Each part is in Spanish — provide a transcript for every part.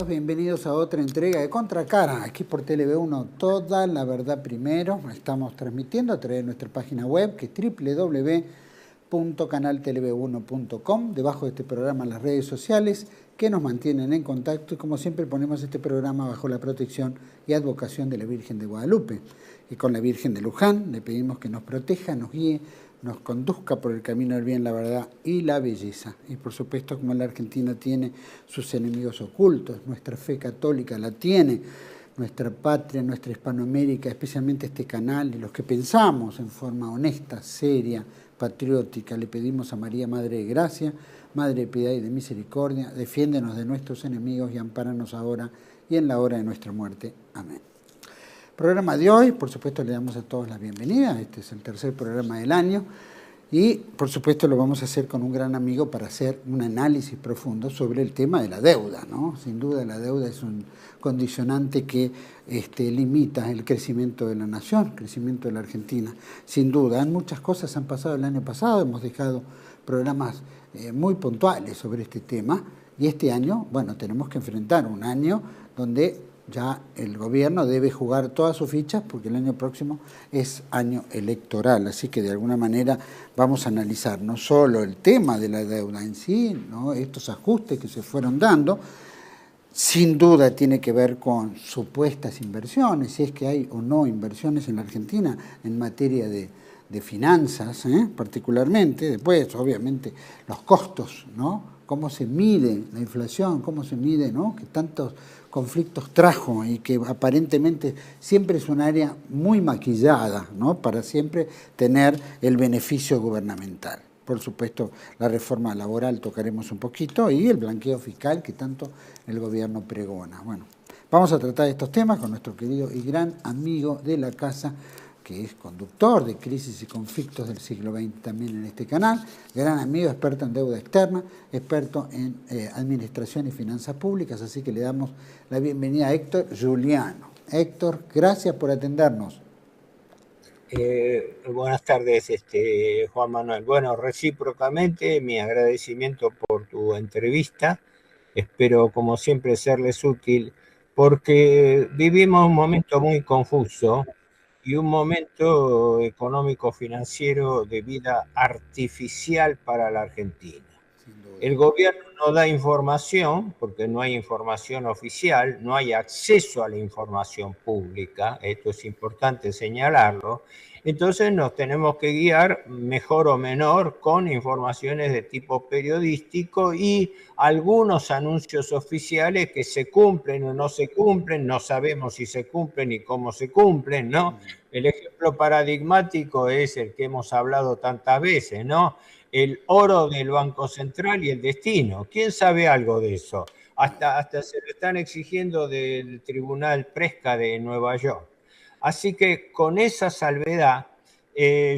bienvenidos a otra entrega de Contracara, aquí por TLV1, toda la verdad primero. Estamos transmitiendo a través de nuestra página web, que es www.canaltelv1.com. Debajo de este programa las redes sociales que nos mantienen en contacto, y como siempre ponemos este programa bajo la protección y advocación de la Virgen de Guadalupe. Y con la Virgen de Luján le pedimos que nos proteja, nos guíe, nos conduzca por el camino del bien, la verdad y la belleza. Y por supuesto, como la Argentina tiene sus enemigos ocultos, nuestra fe católica la tiene, nuestra patria, nuestra Hispanoamérica, especialmente este canal, y los que pensamos en forma honesta, seria, patriótica, le pedimos a María, Madre de Gracia, Madre de Piedad y de Misericordia, defiéndenos de nuestros enemigos y ampáranos ahora y en la hora de nuestra muerte. Amén. Programa de hoy, por supuesto, le damos a todos la bienvenida. Este es el tercer programa del año y, por supuesto, lo vamos a hacer con un gran amigo para hacer un análisis profundo sobre el tema de la deuda, ¿no? Sin duda, la deuda es un condicionante que limita el crecimiento de la nación, el crecimiento de la Argentina. Sin duda, muchas cosas han pasado el año pasado, hemos dejado programas muy puntuales sobre este tema y este año, bueno, tenemos que enfrentar un año donde ya el gobierno debe jugar todas sus fichas porque el año próximo es año electoral. Así que de alguna manera vamos a analizar no solo el tema de la deuda en sí, ¿no? Estos ajustes que se fueron dando, sin duda tiene que ver con supuestas inversiones, si es que hay o no inversiones en la Argentina en materia de finanzas, particularmente. Después, obviamente, los costos, ¿no? Cómo se mide la inflación, cómo se mide, ¿no? Que tantos conflictos trajo y que aparentemente siempre es un área muy maquillada, ¿no? Para siempre tener el beneficio gubernamental. Por supuesto, la reforma laboral tocaremos un poquito y el blanqueo fiscal que tanto el gobierno pregona. Bueno, vamos a tratar estos temas con nuestro querido y gran amigo de la casa, que es conductor de Crisis y Conflictos del siglo XX también en este canal, gran amigo, experto en deuda externa, experto en administración y finanzas públicas, así que le damos la bienvenida a Héctor Giuliano. Héctor, gracias por atendernos. Buenas tardes, Juan Manuel. Bueno, recíprocamente, mi agradecimiento por tu entrevista. Espero, como siempre, serles útil, porque vivimos un momento muy confuso y un momento económico-financiero de vida artificial para la Argentina. El gobierno no da información porque no hay información oficial, no hay acceso a la información pública, esto es importante señalarlo. Entonces nos tenemos que guiar, mejor o menor, con informaciones de tipo periodístico y algunos anuncios oficiales que se cumplen o no se cumplen, no sabemos si se cumplen y cómo se cumplen, ¿no? El ejemplo paradigmático es el que hemos hablado tantas veces, ¿no? El oro del Banco Central y el destino. ¿Quién sabe algo de eso? Hasta se lo están exigiendo del Tribunal Presca de Nueva York. Así que con esa salvedad,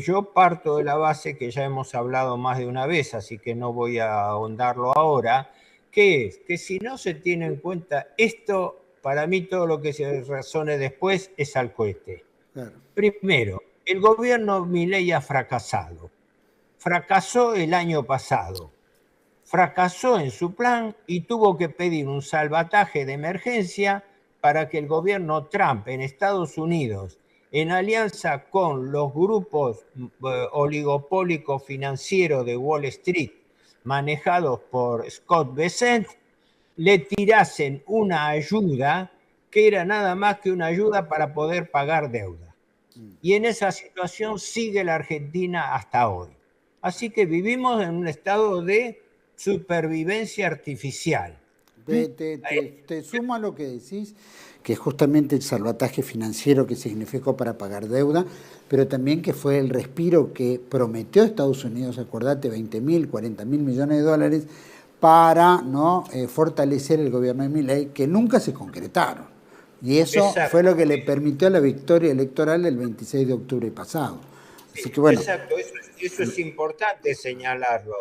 yo parto de la base que ya hemos hablado más de una vez, así que no voy a ahondarlo ahora, que es que si no se tiene en cuenta esto, para mí todo lo que se razone después es al cohete. Claro. Primero, el gobierno Milei ha fracasado. Fracasó el año pasado, fracasó en su plan y tuvo que pedir un salvataje de emergencia para que el gobierno Trump en Estados Unidos, en alianza con los grupos oligopólicos financieros de Wall Street, manejados por Scott Bessent, le tirasen una ayuda que era nada más que una ayuda para poder pagar deuda. Y en esa situación sigue la Argentina hasta hoy. Así que vivimos en un estado de supervivencia artificial. Te sumo a lo que decís, que es justamente el salvataje financiero que significó para pagar deuda, pero también que fue el respiro que prometió Estados Unidos, acordate, 20.000, 40.000 millones de dólares para fortalecer el gobierno de Milei, que nunca se concretaron. Y eso fue lo que le permitió la victoria electoral del 26 de octubre pasado. Así que bueno. Exacto, eso es importante señalarlo,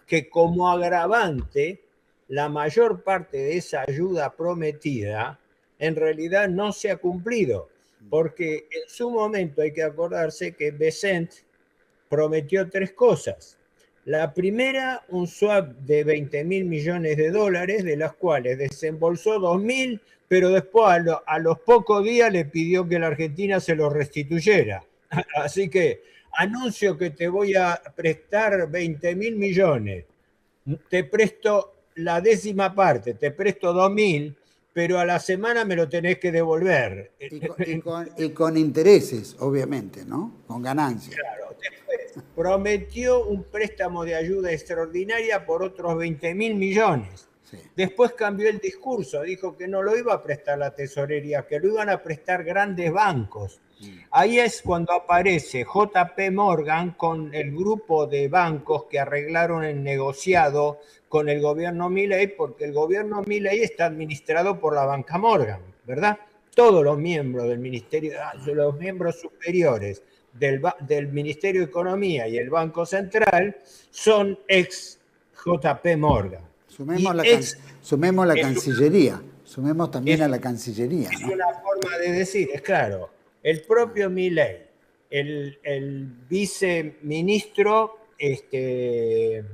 que como agravante, la mayor parte de esa ayuda prometida en realidad no se ha cumplido, porque en su momento hay que acordarse que Bessent prometió tres cosas. La primera, un swap de 20.000 millones de dólares, de las cuales desembolsó 2.000, pero después a los pocos días le pidió que la Argentina se lo restituyera. Así que anuncio que te voy a prestar 20.000 millones. Te presto la décima parte, te presto 2.000, pero a la semana me lo tenés que devolver. Y con intereses, obviamente, ¿no? Con ganancias. Claro, después prometió un préstamo de ayuda extraordinaria por otros 20.000 millones. Sí. Después cambió el discurso, dijo que no lo iba a prestar la tesorería, que lo iban a prestar grandes bancos. Ahí es cuando aparece JP Morgan con el grupo de bancos que arreglaron el negociado con el gobierno Milei, porque el gobierno Milei está administrado por la banca Morgan, ¿verdad? Todos los miembros del ministerio, los miembros superiores del Ministerio de Economía y el Banco Central son ex JP Morgan. Sumemos la Cancillería, sumemos también a la Cancillería, ¿no? Es una forma de decir, es claro, el propio Milei, el viceministro que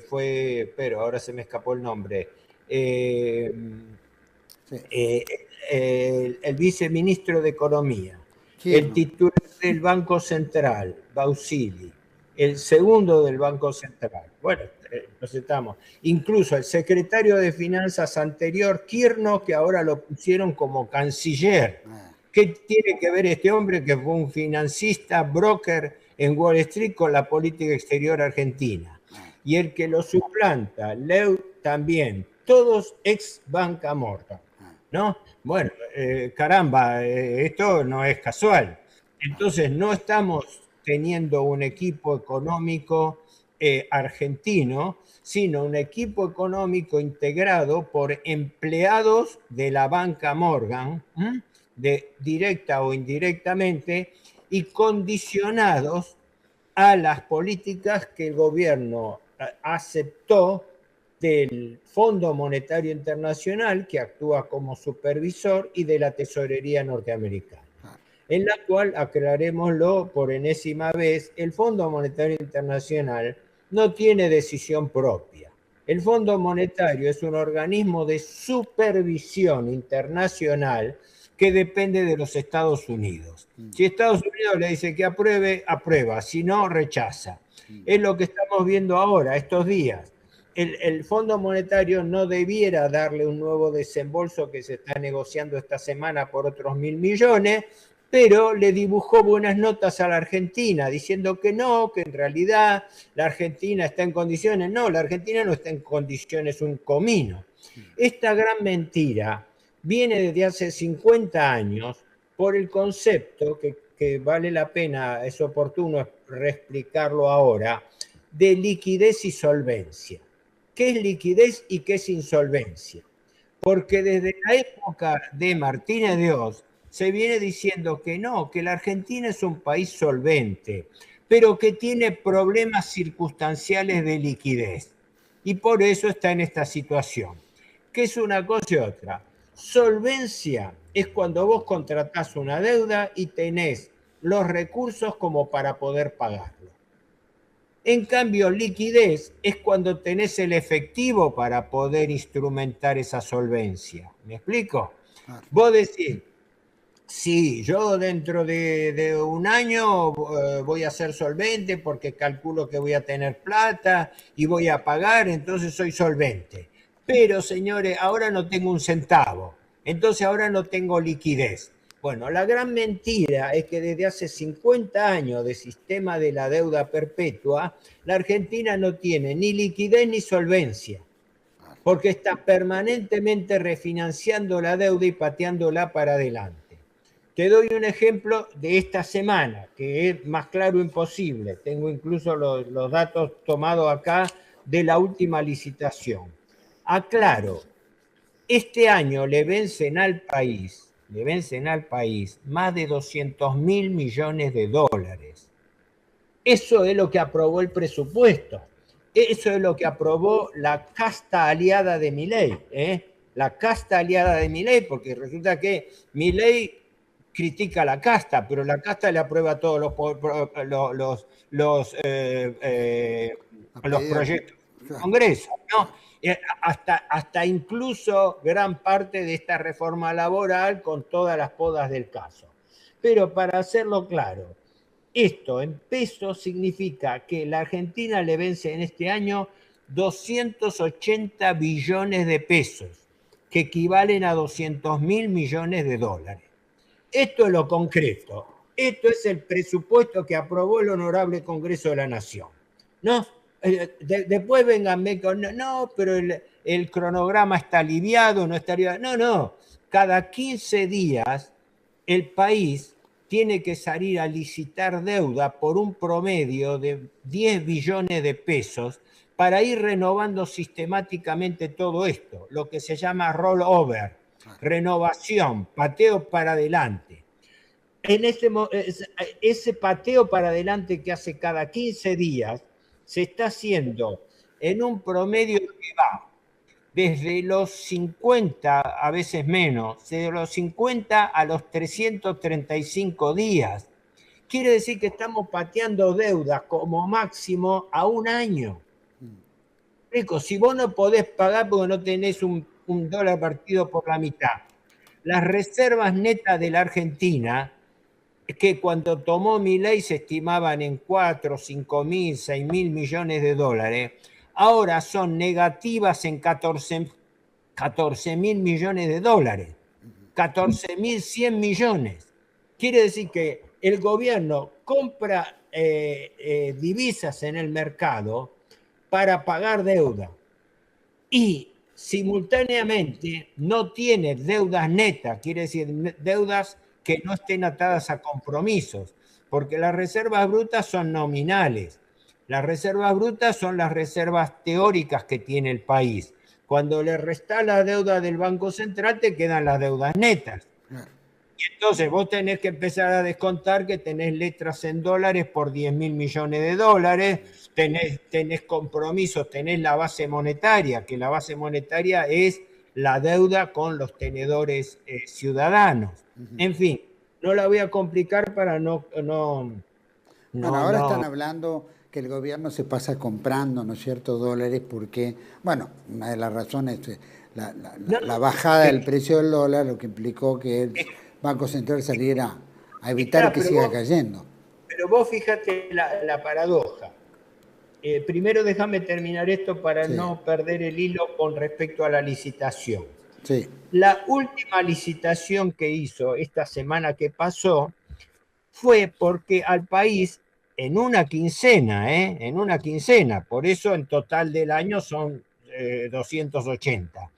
fue, pero ahora se me escapó el nombre, sí. El viceministro de Economía, el titular del Banco Central, Bausili, el segundo del Banco Central. Bueno, nos estamos. Incluso el secretario de Finanzas anterior, Kirchner, que ahora lo pusieron como canciller. ¿Qué tiene que ver este hombre que fue un financista, broker en Wall Street con la política exterior argentina? Y el que lo suplanta, Leu también, todos ex Banca Morgan, ¿no? Bueno, caramba, esto no es casual. Entonces no estamos teniendo un equipo económico argentino, sino un equipo económico integrado por empleados de la banca Morgan, directa o indirectamente, y condicionados a las políticas que el gobierno aceptó del Fondo Monetario Internacional, que actúa como supervisor, y de la Tesorería Norteamericana, en la cual, aclarémoslo por enésima vez, el Fondo Monetario Internacional no tiene decisión propia. El Fondo Monetario es un organismo de supervisión internacional que depende de los Estados Unidos. Si Estados Unidos le dice que apruebe, aprueba, si no, rechaza. Es lo que estamos viendo ahora, estos días. El Fondo Monetario no debiera darle un nuevo desembolso que se está negociando esta semana por otros 1.000 millones, pero le dibujó buenas notas a la Argentina, diciendo que no, que en realidad la Argentina está en condiciones. No, la Argentina no está en condiciones un comino. Esta gran mentira viene desde hace 50 años por el concepto, que vale la pena, es oportuno reexplicarlo ahora, de liquidez y solvencia. ¿Qué es liquidez y qué es insolvencia? Porque desde la época de Martínez de Oz se viene diciendo que no, que la Argentina es un país solvente, pero que tiene problemas circunstanciales de liquidez. Y por eso está en esta situación. ¿Qué es una cosa y otra? Solvencia es cuando vos contratás una deuda y tenés los recursos como para poder pagarlo. En cambio, liquidez es cuando tenés el efectivo para poder instrumentar esa solvencia. ¿Me explico? Vos decís, sí, yo dentro de un año voy a ser solvente porque calculo que voy a tener plata y voy a pagar, entonces soy solvente. Pero, señores, ahora no tengo un centavo, entonces ahora no tengo liquidez. Bueno, la gran mentira es que desde hace 50 años de sistema de la deuda perpetua, la Argentina no tiene ni liquidez ni solvencia, porque está permanentemente refinanciando la deuda y pateándola para adelante. Te doy un ejemplo de esta semana, que es más claro imposible. Tengo incluso los datos tomados acá de la última licitación. Aclaro, este año le vencen al país más de 200.000 millones de dólares. Eso es lo que aprobó el presupuesto. Eso es lo que aprobó la casta aliada de Milei, la casta aliada de Milei, porque resulta que Milei critica la casta, pero la casta le aprueba todos los proyectos del Congreso, ¿no? Hasta incluso gran parte de esta reforma laboral con todas las podas del caso. Pero para hacerlo claro, esto en pesos significa que la Argentina le vence en este año 280 billones de pesos, que equivalen a 200.000 millones de dólares. Esto es lo concreto. Esto es el presupuesto que aprobó el Honorable Congreso de la Nación. ¿No? Después venganme con, no, pero el cronograma está aliviado, no está aliviado. No, no. Cada 15 días el país tiene que salir a licitar deuda por un promedio de 10 billones de pesos para ir renovando sistemáticamente todo esto, lo que se llama rollover, renovación, pateo para adelante. En ese pateo para adelante que hace cada 15 días se está haciendo en un promedio que va desde los 50, a veces menos, de los 50 a los 335 días. Quiere decir que estamos pateando deudas como máximo a un año. Rico, si vos no podés pagar porque no tenés un dólar partido por la mitad, las reservas netas de la Argentina, que cuando tomó Milei se estimaban en 4, 5 mil, 6 mil millones de dólares, ahora son negativas en 14 mil millones de dólares, 14.100 millones. Quiere decir que el gobierno compra divisas en el mercado para pagar deuda y simultáneamente no tiene deudas netas, quiere decir deudas que no estén atadas a compromisos, porque las reservas brutas son nominales. Las reservas brutas son las reservas teóricas que tiene el país. Cuando le resta la deuda del Banco Central, te quedan las deudas netas. Y entonces vos tenés que empezar a descontar que tenés letras en dólares por 10.000 millones de dólares, tenés compromisos, tenés la base monetaria, que la base monetaria es la deuda con los tenedores ciudadanos. En fin, no la voy a complicar para no. Bueno, ahora están hablando que el gobierno se pasa comprando, ¿no es cierto?, dólares, porque, bueno, una de las razones, la bajada del precio del dólar, lo que implicó que el Banco Central saliera a evitar que siga cayendo. Pero vos fíjate la paradoja. Primero déjame terminar esto para no perder el hilo con respecto a la licitación. Sí. La última licitación que hizo esta semana que pasó fue porque al país en una quincena, por eso en total del año son 280.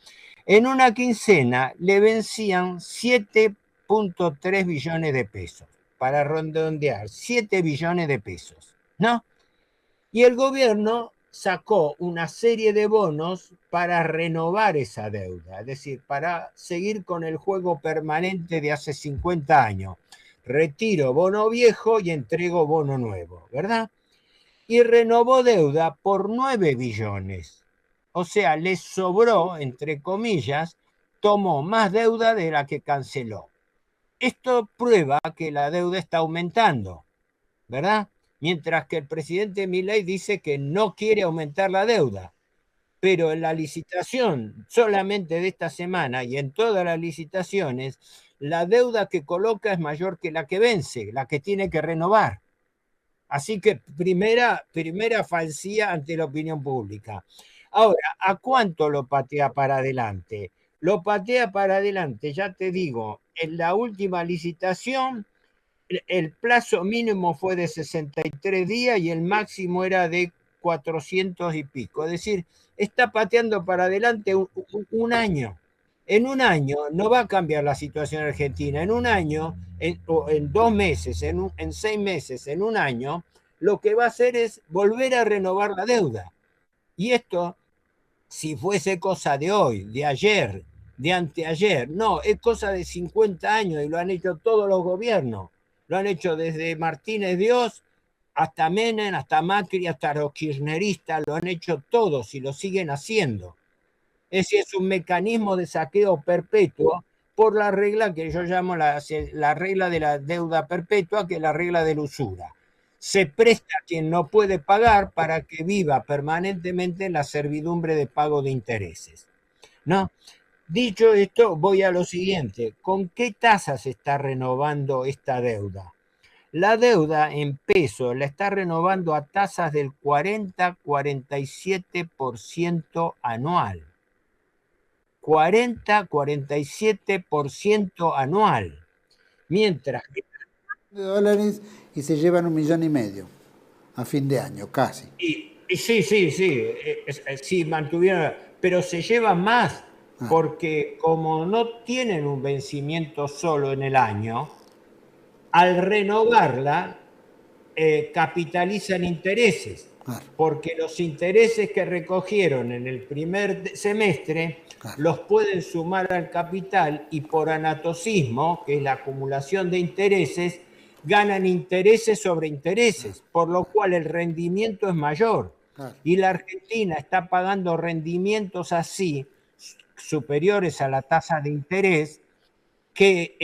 En una quincena le vencían 7.3 billones de pesos, para redondear, 7 billones de pesos, ¿no? Y el gobierno sacó una serie de bonos para renovar esa deuda, es decir, para seguir con el juego permanente de hace 50 años. Retiro bono viejo y entrego bono nuevo, ¿verdad? Y renovó deuda por 9 billones. O sea, le sobró, entre comillas, tomó más deuda de la que canceló. Esto prueba que la deuda está aumentando, ¿verdad? Mientras que el presidente Milei dice que no quiere aumentar la deuda. Pero en la licitación solamente de esta semana y en todas las licitaciones, la deuda que coloca es mayor que la que vence, la que tiene que renovar. Así que primera falsía ante la opinión pública. Ahora, ¿a cuánto lo patea para adelante? Lo patea para adelante, ya te digo, en la última licitación el plazo mínimo fue de 63 días y el máximo era de 400 y pico. Es decir, está pateando para adelante un año. En un año no va a cambiar la situación argentina. En un año, en 2 meses, en 6 meses, en un año, lo que va a hacer es volver a renovar la deuda. Y esto, si fuese cosa de hoy, de ayer, de anteayer, no, es cosa de 50 años y lo han hecho todos los gobiernos. Lo han hecho desde Martínez Dios hasta Menem, hasta Macri, hasta los kirchneristas, lo han hecho todos y lo siguen haciendo. Ese es un mecanismo de saqueo perpetuo por la regla que yo llamo la regla de la deuda perpetua, que es la regla de la usura. Se presta a quien no puede pagar para que viva permanentemente en la servidumbre de pago de intereses, ¿no? Dicho esto, voy a lo siguiente. ¿Con qué tasa se está renovando esta deuda? La deuda en pesos la está renovando a tasas del 40-47% anual. 40-47% anual. Mientras que de dólares y se llevan 1,5 millones a fin de año, casi. y sí, sí, sí, sí, mantuvieron, pero se lleva más Ah, porque como no tienen un vencimiento solo en el año, al renovarla capitalizan intereses, claro, porque los intereses que recogieron en el primer semestre claro. los pueden sumar al capital y por anatocismo, que es la acumulación de intereses, ganan intereses sobre intereses, por lo cual el rendimiento es mayor. Claro. Y la Argentina está pagando rendimientos así superiores a la tasa de interés que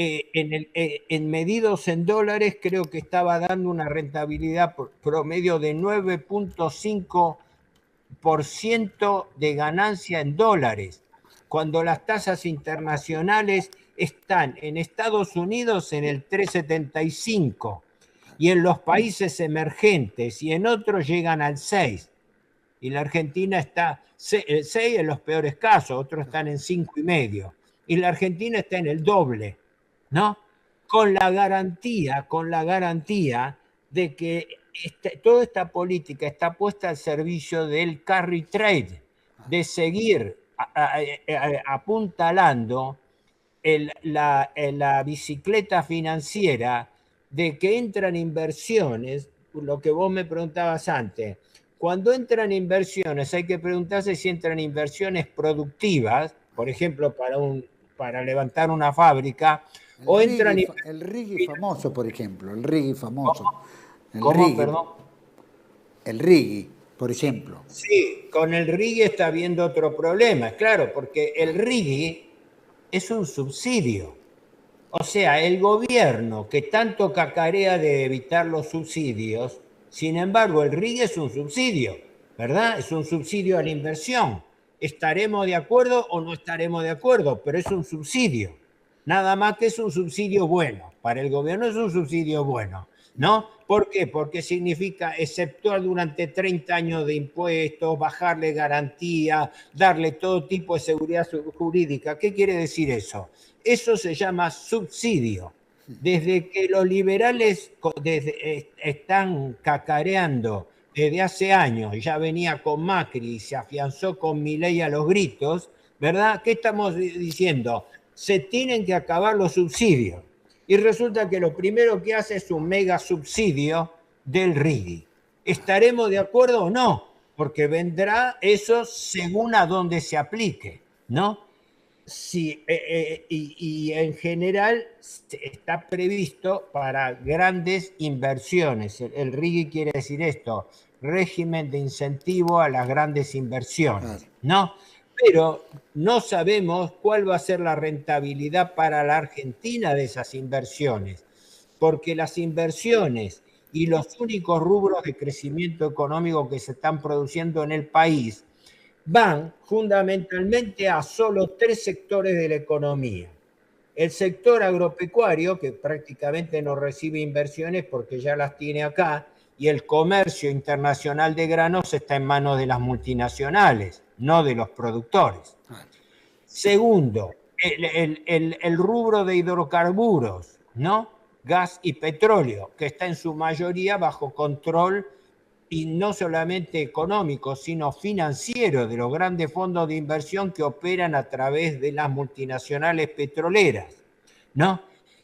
en medidos en dólares creo que estaba dando una rentabilidad promedio de 9,5% de ganancia en dólares, cuando las tasas internacionales están en Estados Unidos en el 3,75 y en los países emergentes y en otros llegan al 6. Y la Argentina está 6 en los peores casos, otros están en 5,5. Y la Argentina está en el doble, ¿no? Con la garantía de que toda esta política está puesta al servicio del carry trade, de seguir apuntalando la bicicleta financiera, de que entran inversiones, lo que vos me preguntabas antes. Cuando entran inversiones, hay que preguntarse si entran inversiones productivas, por ejemplo, para levantar una fábrica, El o entran Riggi, inversiones. el Riggi famoso, por ejemplo, el Riggi famoso. ¿Cómo? El ¿Cómo, Riggi, perdón? el Riggi, por ejemplo. Sí, con el RIGI está habiendo otro problema, claro, porque el RIGI es un subsidio. O sea, el gobierno que tanto cacarea de evitar los subsidios, sin embargo, el RIG es un subsidio, ¿verdad? Es un subsidio a la inversión. ¿Estaremos de acuerdo o no estaremos de acuerdo? Pero es un subsidio. Nada más que es un subsidio bueno. Para el gobierno es un subsidio bueno, ¿no? ¿Por qué? Porque significa exceptuar durante 30 años de impuestos, bajarle garantía, darle todo tipo de seguridad jurídica. ¿Qué quiere decir eso? Eso se llama subsidio. Desde que los liberales están cacareando desde hace años, ya venía con Macri y se afianzó con Milei a los gritos, ¿verdad? ¿Qué estamos diciendo? Se tienen que acabar los subsidios. Y resulta que lo primero que hace es un mega subsidio del RIGI. ¿Estaremos de acuerdo o no? Porque vendrá eso según a dónde se aplique, ¿no? Sí, y en general está previsto para grandes inversiones. El RIGI quiere decir esto, régimen de incentivo a las grandes Claro. inversiones, ¿no? Pero no sabemos cuál va a ser la rentabilidad para la Argentina de esas inversiones, porque las inversiones y los únicos rubros de crecimiento económico que se están produciendo en el país van fundamentalmente a solo 3 sectores de la economía. El sector agropecuario, que prácticamente no recibe inversiones porque ya las tiene acá, y el comercio internacional de granos está en manos de las multinacionales, no de los productores. Segundo, el rubro de hidrocarburos, ¿no? Gas y petróleo, que está en su mayoría bajo control y no solamente económico, sino financiero de los grandes fondos de inversión que operan a través de las multinacionales petroleras, ¿no?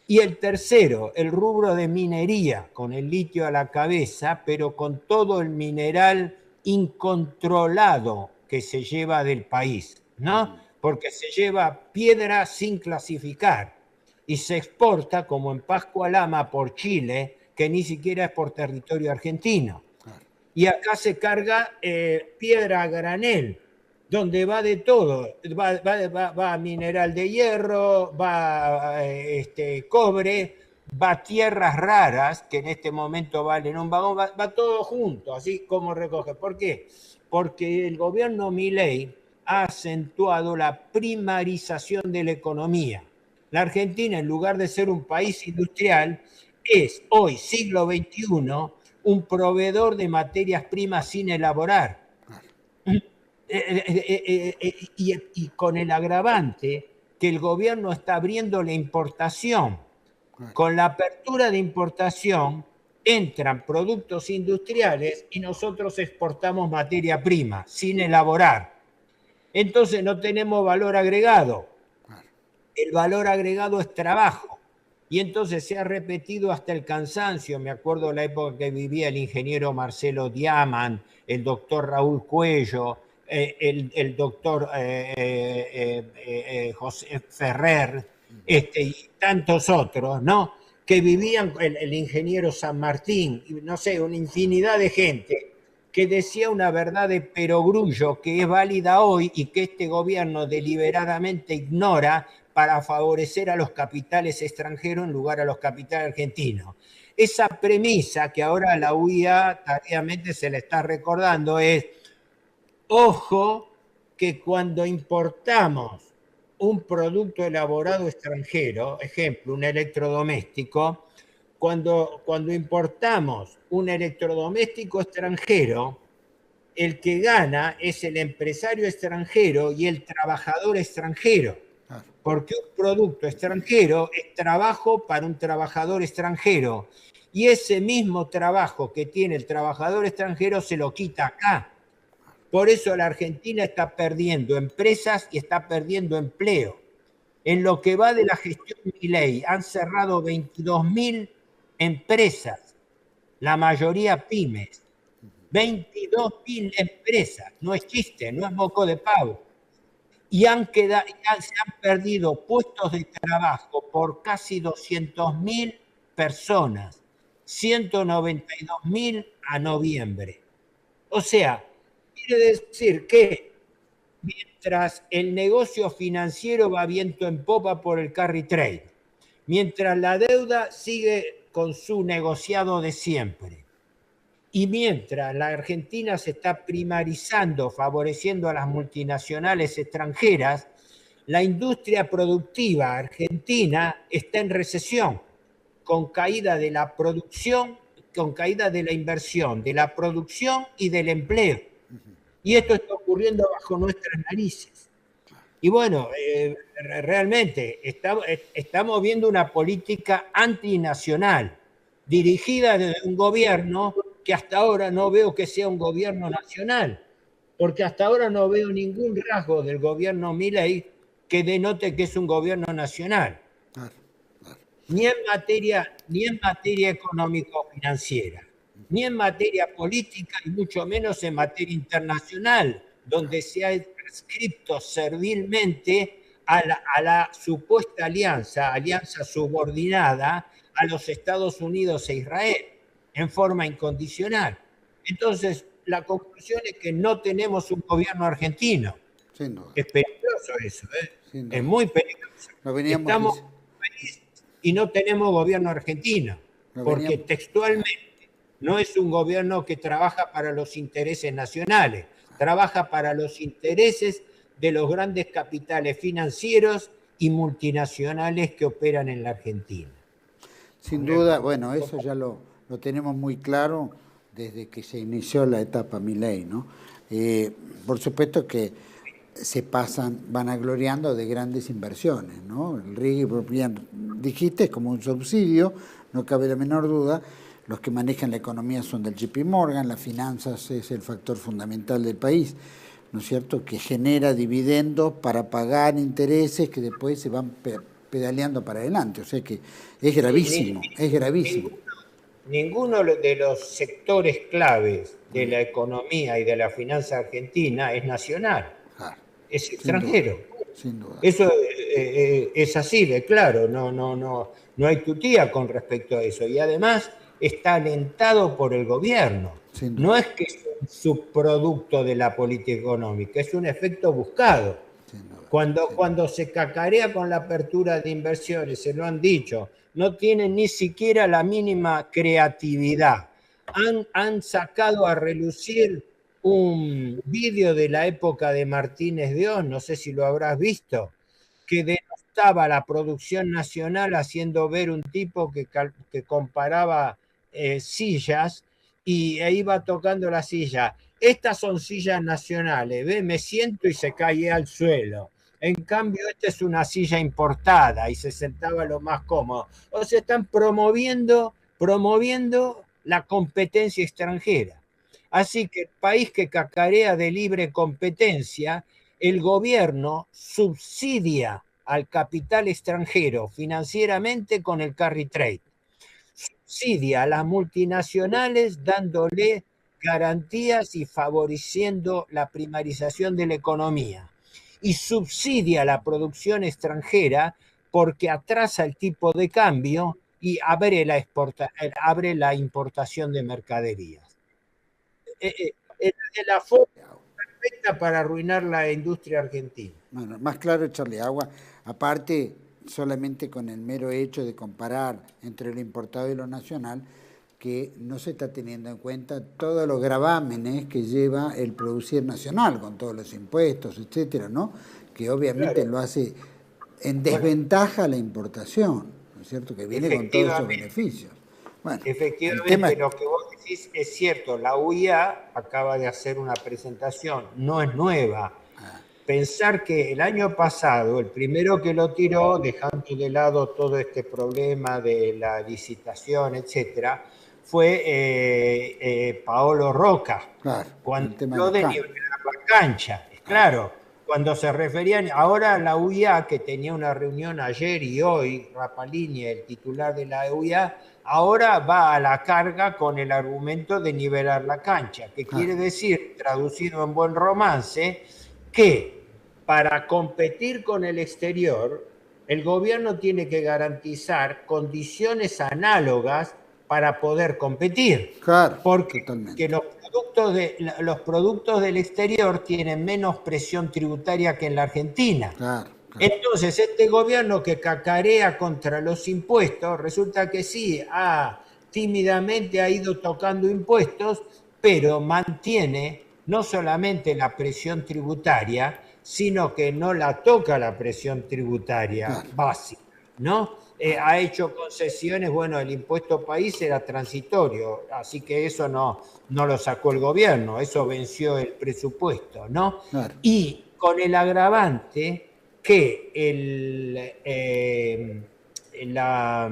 Y el tercero, el rubro de minería, con el litio a la cabeza, pero con todo el mineral incontrolado que se lleva del país, ¿no? Porque se lleva piedra sin clasificar y se exporta, como en Pascua Lama, por Chile, que ni siquiera es por territorio argentino. Y acá se carga piedra a granel, donde va de todo, va mineral de hierro, va cobre, va tierras raras, que en este momento valen un vagón, va todo junto, así como recoge. ¿Por qué? Porque el gobierno Milei ha acentuado la primarización de la economía. La Argentina, en lugar de ser un país industrial, es hoy, siglo XXI, un proveedor de materias primas sin elaborar. Y con el agravante que el gobierno está abriendo la importación. Con la apertura de importación entran productos industriales y nosotros exportamos materia prima sin elaborar. Entonces no tenemos valor agregado. El valor agregado es trabajo. Y entonces se ha repetido hasta el cansancio. Me acuerdo la época que vivía el ingeniero Marcelo Diamant, el doctor Raúl Cuello, el doctor José Ferrer, y tantos otros, ¿no? Que vivían, el ingeniero San Martín, no sé, una infinidad de gente que decía una verdad de perogrullo que es válida hoy y que este gobierno deliberadamente ignora para favorecer a los capitales extranjeros en lugar a los capitales argentinos. Esa premisa que ahora a la UIA tardíamente se le está recordando es, ojo, que cuando importamos un producto elaborado extranjero, ejemplo, un electrodoméstico, cuando importamos un electrodoméstico extranjero, el que gana es el empresario extranjero y el trabajador extranjero. Porque un producto extranjero es trabajo para un trabajador extranjero. Y ese mismo trabajo que tiene el trabajador extranjero se lo quita acá. Por eso la Argentina está perdiendo empresas y está perdiendo empleo. En lo que va de la gestión Milei, han cerrado 22.000 empresas, la mayoría pymes. 22.000 empresas, no es chiste, no es moco de pavo. Y se han perdido puestos de trabajo por casi 200.000 personas, 192.000 a noviembre. O sea, quiere decir que mientras el negocio financiero va viento en popa por el carry trade, mientras la deuda sigue con su negociado de siempre, y mientras la Argentina se está primarizando, favoreciendo a las multinacionales extranjeras, la industria productiva argentina está en recesión, con caída de la producción, con caída de la inversión, de la producción y del empleo. Y esto está ocurriendo bajo nuestras narices. Y bueno, realmente estamos viendo una política antinacional, dirigida desde un gobierno que hasta ahora no veo que sea un gobierno nacional, porque hasta ahora no veo ningún rasgo del gobierno Milei que denote que es un gobierno nacional, ni en materia económico-financiera, ni en materia política, y mucho menos en materia internacional, donde se ha adscrito servilmente a la supuesta alianza subordinada a los Estados Unidos e Israel, en forma incondicional. Entonces, la conclusión es que no tenemos un gobierno argentino. Sin duda. Es peligroso eso, es muy peligroso. Estamos en un país y no tenemos gobierno argentino, porque textualmente no es un gobierno que trabaja para los intereses nacionales, trabaja para los intereses de los grandes capitales financieros y multinacionales que operan en la Argentina. Sin duda, bueno, eso ya lo tenemos muy claro desde que se inició la etapa Milei, ¿no? Por supuesto que se pasan vanagloriando de grandes inversiones, ¿no? El RIGI, bien dijiste, es como un subsidio, no cabe la menor duda. Los que manejan la economía son del JP Morgan, las finanzas es el factor fundamental del país, ¿no es cierto?, que genera dividendos para pagar intereses que después se van pedaleando para adelante. O sea que es gravísimo, es gravísimo. Ninguno de los sectores claves de la economía y de la finanza argentina es nacional, es extranjero. Sin duda. Eso es así de claro, no hay tutía con respecto a eso. Y además está alentado por el gobierno. No es que es un subproducto de la política económica, es un efecto buscado. Cuando se cacarea con la apertura de inversiones, se lo han dicho, no tienen ni siquiera la mínima creatividad. Han sacado a relucir un vídeo de la época de Martínez de Oz, no sé si lo habrás visto, que denostaba la producción nacional haciendo ver un tipo que comparaba sillas e iba tocando la silla. Estas son sillas nacionales, ¿ve? Me siento y se caía al suelo. En cambio, esta es una silla importada y se sentaba lo más cómodo. O sea, están promoviendo la competencia extranjera. Así que el país que cacarea de libre competencia, el gobierno subsidia al capital extranjero financieramente con el carry trade. Subsidia a las multinacionales dándole garantías y favoreciendo la primarización de la economía. Y subsidia la producción extranjera porque atrasa el tipo de cambio y abre la importación de mercaderías. Es la forma perfecta para arruinar la industria argentina. Bueno, más claro echarle agua. Aparte, solamente con el mero hecho de comparar entre lo importado y lo nacional, que no se está teniendo en cuenta todos los gravámenes que lleva el producir nacional, con todos los impuestos, etcétera, ¿no? Que obviamente Claro. lo hace en desventaja la importación, ¿no es cierto? Que viene con todos esos beneficios. Bueno, efectivamente, lo que vos decís es cierto. La UIA acaba de hacer una presentación, no es nueva. Pensar que el año pasado, el primero que lo tiró, dejando de lado todo este problema de la licitación, etcétera, fue Paolo Roca, claro, cuando habló de nivelar la cancha. Claro, cuando se referían, ahora la UIA, que tenía una reunión ayer y hoy, Rapalini, el titular de la UIA, ahora va a la carga con el argumento de nivelar la cancha, que quiere decir, traducido en buen romance, que para competir con el exterior, el gobierno tiene que garantizar condiciones análogas para poder competir. Claro, porque totalmente. los productos del exterior tienen menos presión tributaria que en la Argentina. Claro. Entonces, este gobierno que cacarea contra los impuestos, resulta que sí, tímidamente ha ido tocando impuestos, pero mantiene no solamente la presión tributaria, sino que no la toca la presión tributaria básica, ¿no? Ha hecho concesiones, bueno, el impuesto país era transitorio, así que eso no lo sacó el gobierno, eso venció el presupuesto, ¿no? Claro. Y con el agravante que la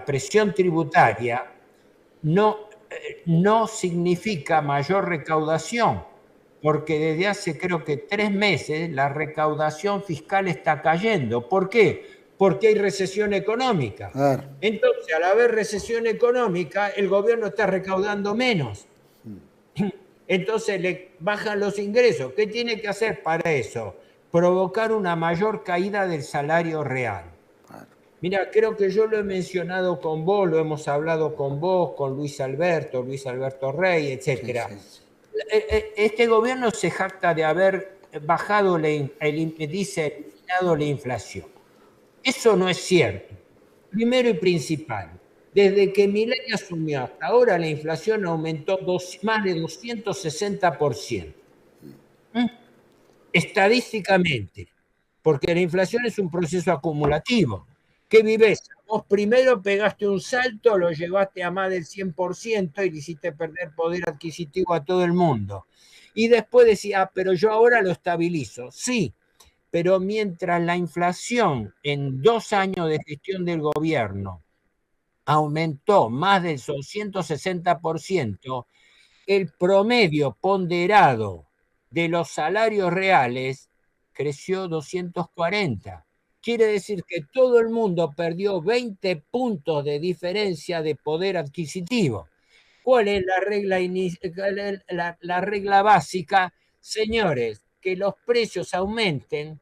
presión tributaria no significa mayor recaudación, porque desde hace creo que 3 meses la recaudación fiscal está cayendo. ¿Por qué? Porque hay recesión económica. Claro. Entonces, al haber recesión económica, el gobierno está recaudando menos. Entonces le bajan los ingresos. ¿Qué tiene que hacer para eso? Provocar una mayor caída del salario real. Mira, creo que yo lo he mencionado con vos, lo hemos hablado con vos, con Luis Alberto Rey, etc. Sí. Este gobierno se jacta de haber bajado, eliminado la inflación. Eso no es cierto. Primero y principal, desde que Milei asumió hasta ahora, la inflación aumentó más de 260%. Estadísticamente, porque la inflación es un proceso acumulativo. ¿Qué vives? Vos primero pegaste un salto, lo llevaste a más del 100% y le hiciste perder poder adquisitivo a todo el mundo. Y después decía, pero yo ahora lo estabilizo. Sí, pero mientras la inflación en 2 años de gestión del gobierno aumentó más del 260%, el promedio ponderado de los salarios reales creció 240. Quiere decir que todo el mundo perdió 20 puntos de diferencia de poder adquisitivo. ¿Cuál es la regla básica? Señores, que los precios aumenten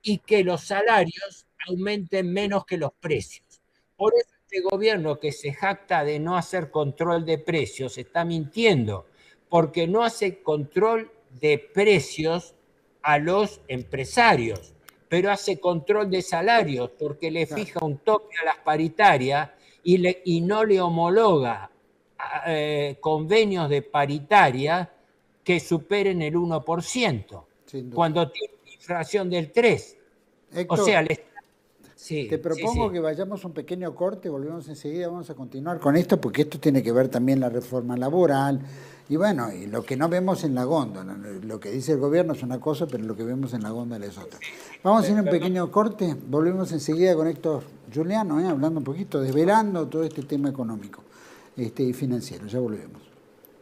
y que los salarios aumenten menos que los precios. Por eso este gobierno que se jacta de no hacer control de precios está mintiendo, porque no hace control de precios a los empresarios, pero hace control de salarios, porque le fija un tope a las paritarias y no le homologa convenios de paritaria que superen el 1%, cuando tiene una inflación del 3%. Héctor, o sea, te propongo que vayamos a un pequeño corte, volvemos enseguida, vamos a continuar con esto, porque esto tiene que ver también la reforma laboral, y bueno, y lo que no vemos en la góndola, lo que dice el gobierno es una cosa, pero lo que vemos en la góndola es otra. Vamos a ir a un pequeño corte, volvemos enseguida con Héctor Giuliano, hablando un poquito, desvelando todo este tema económico y financiero, ya volvemos.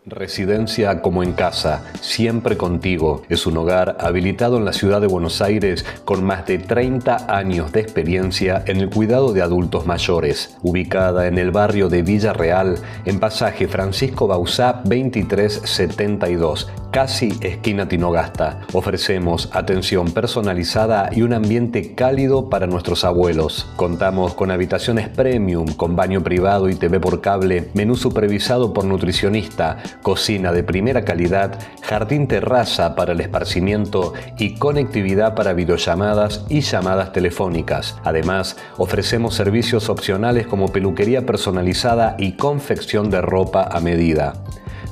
Residencia como en casa, siempre contigo. Es un hogar habilitado en la ciudad de Buenos Aires con más de 30 años de experiencia en el cuidado de adultos mayores. Ubicada en el barrio de Villa Real, en pasaje Francisco Bauzá 2372, casi esquina Tinogasta. Ofrecemos atención personalizada y un ambiente cálido para nuestros abuelos. Contamos con habitaciones premium, con baño privado y TV por cable, menú supervisado por nutricionista, cocina de primera calidad, jardín terraza para el esparcimiento y conectividad para videollamadas y llamadas telefónicas. Además, ofrecemos servicios opcionales como peluquería personalizada y confección de ropa a medida.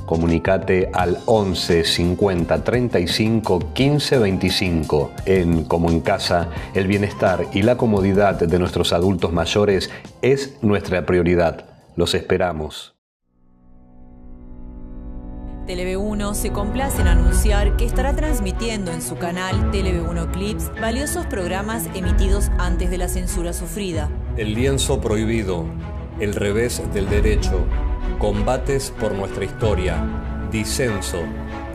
Comunicate al 11 50 35 15 25. En Como en Casa, el bienestar y la comodidad de nuestros adultos mayores es nuestra prioridad. Los esperamos. Tele-V1 se complace en anunciar que estará transmitiendo en su canal Tele-V1 Clips valiosos programas emitidos antes de la censura sufrida. El lienzo prohibido, el revés del derecho, combates por nuestra historia, disenso,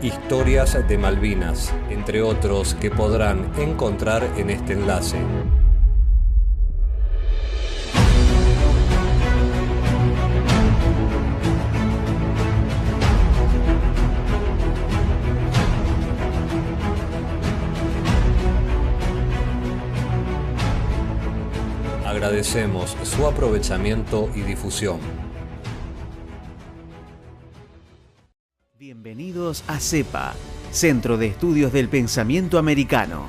historias de Malvinas, entre otros que podrán encontrar en este enlace. Agradecemos su aprovechamiento y difusión. Bienvenidos a CEPA, Centro de Estudios del Pensamiento Americano.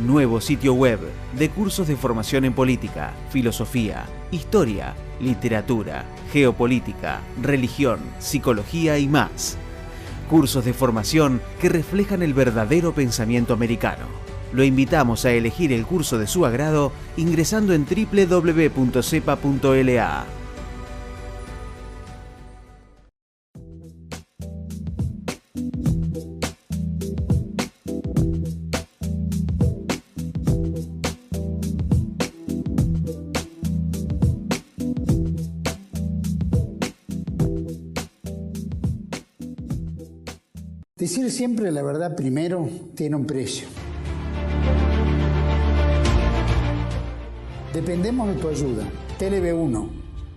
Nuevo sitio web de cursos de formación en política, filosofía, historia, literatura, geopolítica, religión, psicología y más. Cursos de formación que reflejan el verdadero pensamiento americano. Lo invitamos a elegir el curso de su agrado ingresando en www.cepa.la. Decir siempre la verdad primero tiene un precio. Dependemos de tu ayuda. Tele-V1,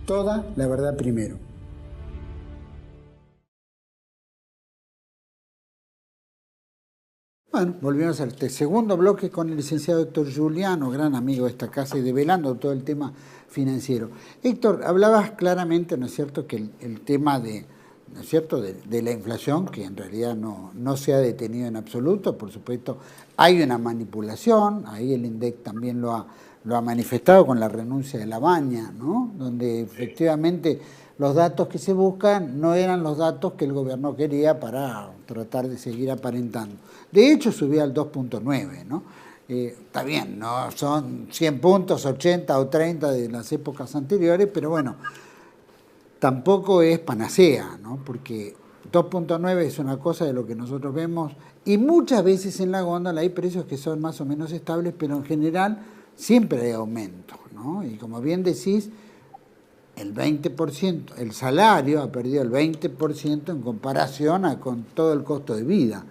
toda la verdad primero. Bueno, volvemos al segundo bloque con el licenciado Héctor Giuliano, gran amigo de esta casa y develando todo el tema financiero. Héctor, hablabas claramente, ¿no es cierto?, que el tema ¿no es cierto?, de la inflación, que en realidad no se ha detenido en absoluto, por supuesto, hay una manipulación, ahí el INDEC también lo ha manifestado con la renuncia de Labaña, ¿no?, donde efectivamente los datos que se buscan no eran los datos que el gobierno quería para tratar de seguir aparentando. De hecho, subía al 2.9, ¿no? Está bien, no son 100 puntos, 80 o 30 de las épocas anteriores, pero bueno, tampoco es panacea, ¿no? Porque 2.9 es una cosa de lo que nosotros vemos y muchas veces en la góndola hay precios que son más o menos estables, pero en general siempre hay aumento, ¿no? Y como bien decís, el 20%, el salario ha perdido el 20% en comparación con todo el costo de vida,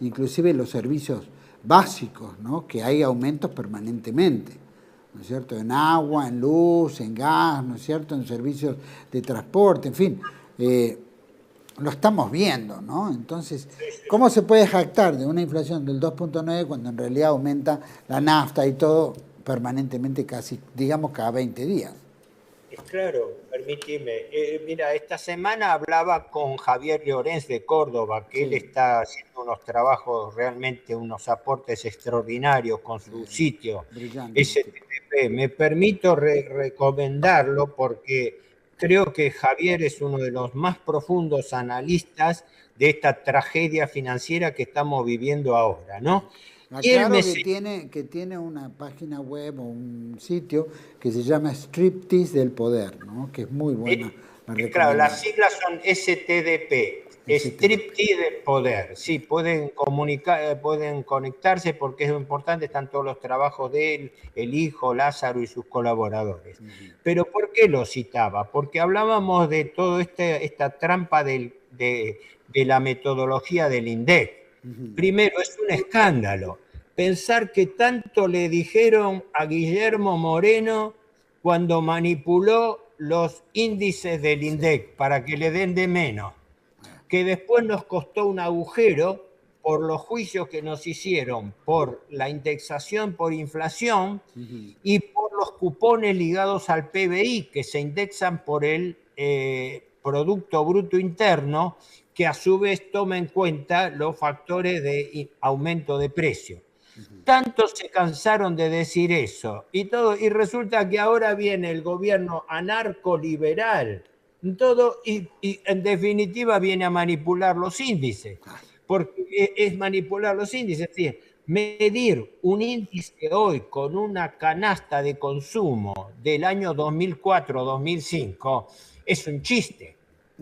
inclusive los servicios básicos, ¿no?, que hay aumentos permanentemente, ¿no es cierto?, en agua, en luz, en gas, ¿no es cierto?, en servicios de transporte, en fin, lo estamos viendo, ¿no? Entonces, ¿cómo se puede jactar de una inflación del 2.9 cuando en realidad aumenta la nafta y todo permanentemente, casi, digamos, cada 20 días? Claro, permíteme. Mira, esta semana hablaba con Javier Llorens de Córdoba, que él está haciendo unos trabajos realmente, unos aportes extraordinarios con su sitio, brillante. STTP. Me permito recomendarlo porque creo que Javier es uno de los más profundos analistas de esta tragedia financiera que estamos viviendo ahora, ¿no? Aclaro que tiene una página web o un sitio que se llama Striptease del Poder, ¿no? Que es muy buena. Claro, las siglas son STDP, Striptease del Poder. Sí, pueden comunicar, pueden conectarse porque es importante, están todos los trabajos de él, el hijo, Lázaro y sus colaboradores. Pero ¿por qué lo citaba? Porque hablábamos de toda esta trampa de la metodología del INDEC. Primero, es un escándalo pensar que tanto le dijeron a Guillermo Moreno cuando manipuló los índices del INDEC para que le den de menos, que después nos costó un agujero por los juicios que nos hicieron por la indexación por inflación y por los cupones ligados al PBI que se indexan por el Producto Bruto Interno, que a su vez toma en cuenta los factores de aumento de precio. Tanto se cansaron de decir eso y resulta que ahora viene el gobierno anarcoliberal y en definitiva viene a manipular los índices, porque es manipular los índices, es decir, medir un índice hoy con una canasta de consumo del año 2004-2005 es un chiste.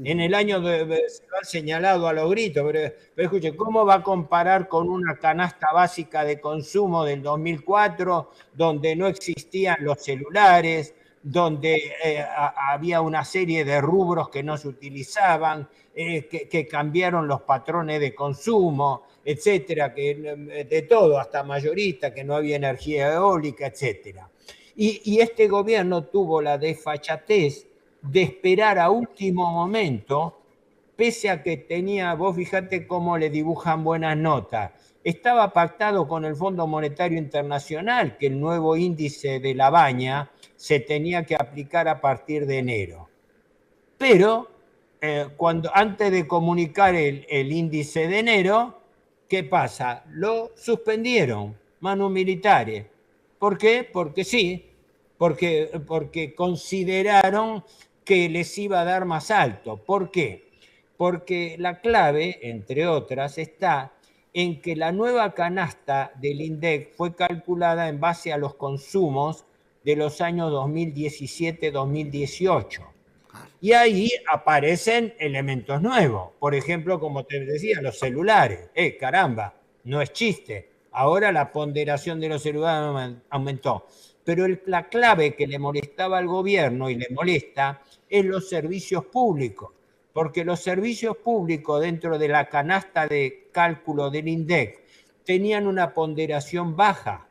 En el año se lo han señalado a los gritos, pero escuche, ¿cómo va a comparar con una canasta básica de consumo del 2004, donde no existían los celulares, donde había una serie de rubros que no se utilizaban, que cambiaron los patrones de consumo, etcétera, de todo, hasta mayorista, que no había energía eólica, etcétera? Y este gobierno tuvo la desfachatez de esperar a último momento, pese a que tenía, vos fíjate cómo le dibujan buenas notas, estaba pactado con el Fondo Monetario Internacional que el nuevo índice de la baña se tenía que aplicar a partir de enero. Pero antes de comunicar el índice de enero, ¿qué pasa? Lo suspendieron, manu militares. ¿Por qué? Porque sí, porque consideraron que les iba a dar más alto. ¿Por qué? Porque la clave, entre otras, está en que la nueva canasta del INDEC fue calculada en base a los consumos de los años 2017-2018. Y ahí aparecen elementos nuevos. Por ejemplo, como te decía, los celulares. Caramba, no es chiste. Ahora la ponderación de los celulares aumentó. Pero la clave que le molestaba al gobierno y le molesta es los servicios públicos, porque los servicios públicos dentro de la canasta de cálculo del INDEC tenían una ponderación baja.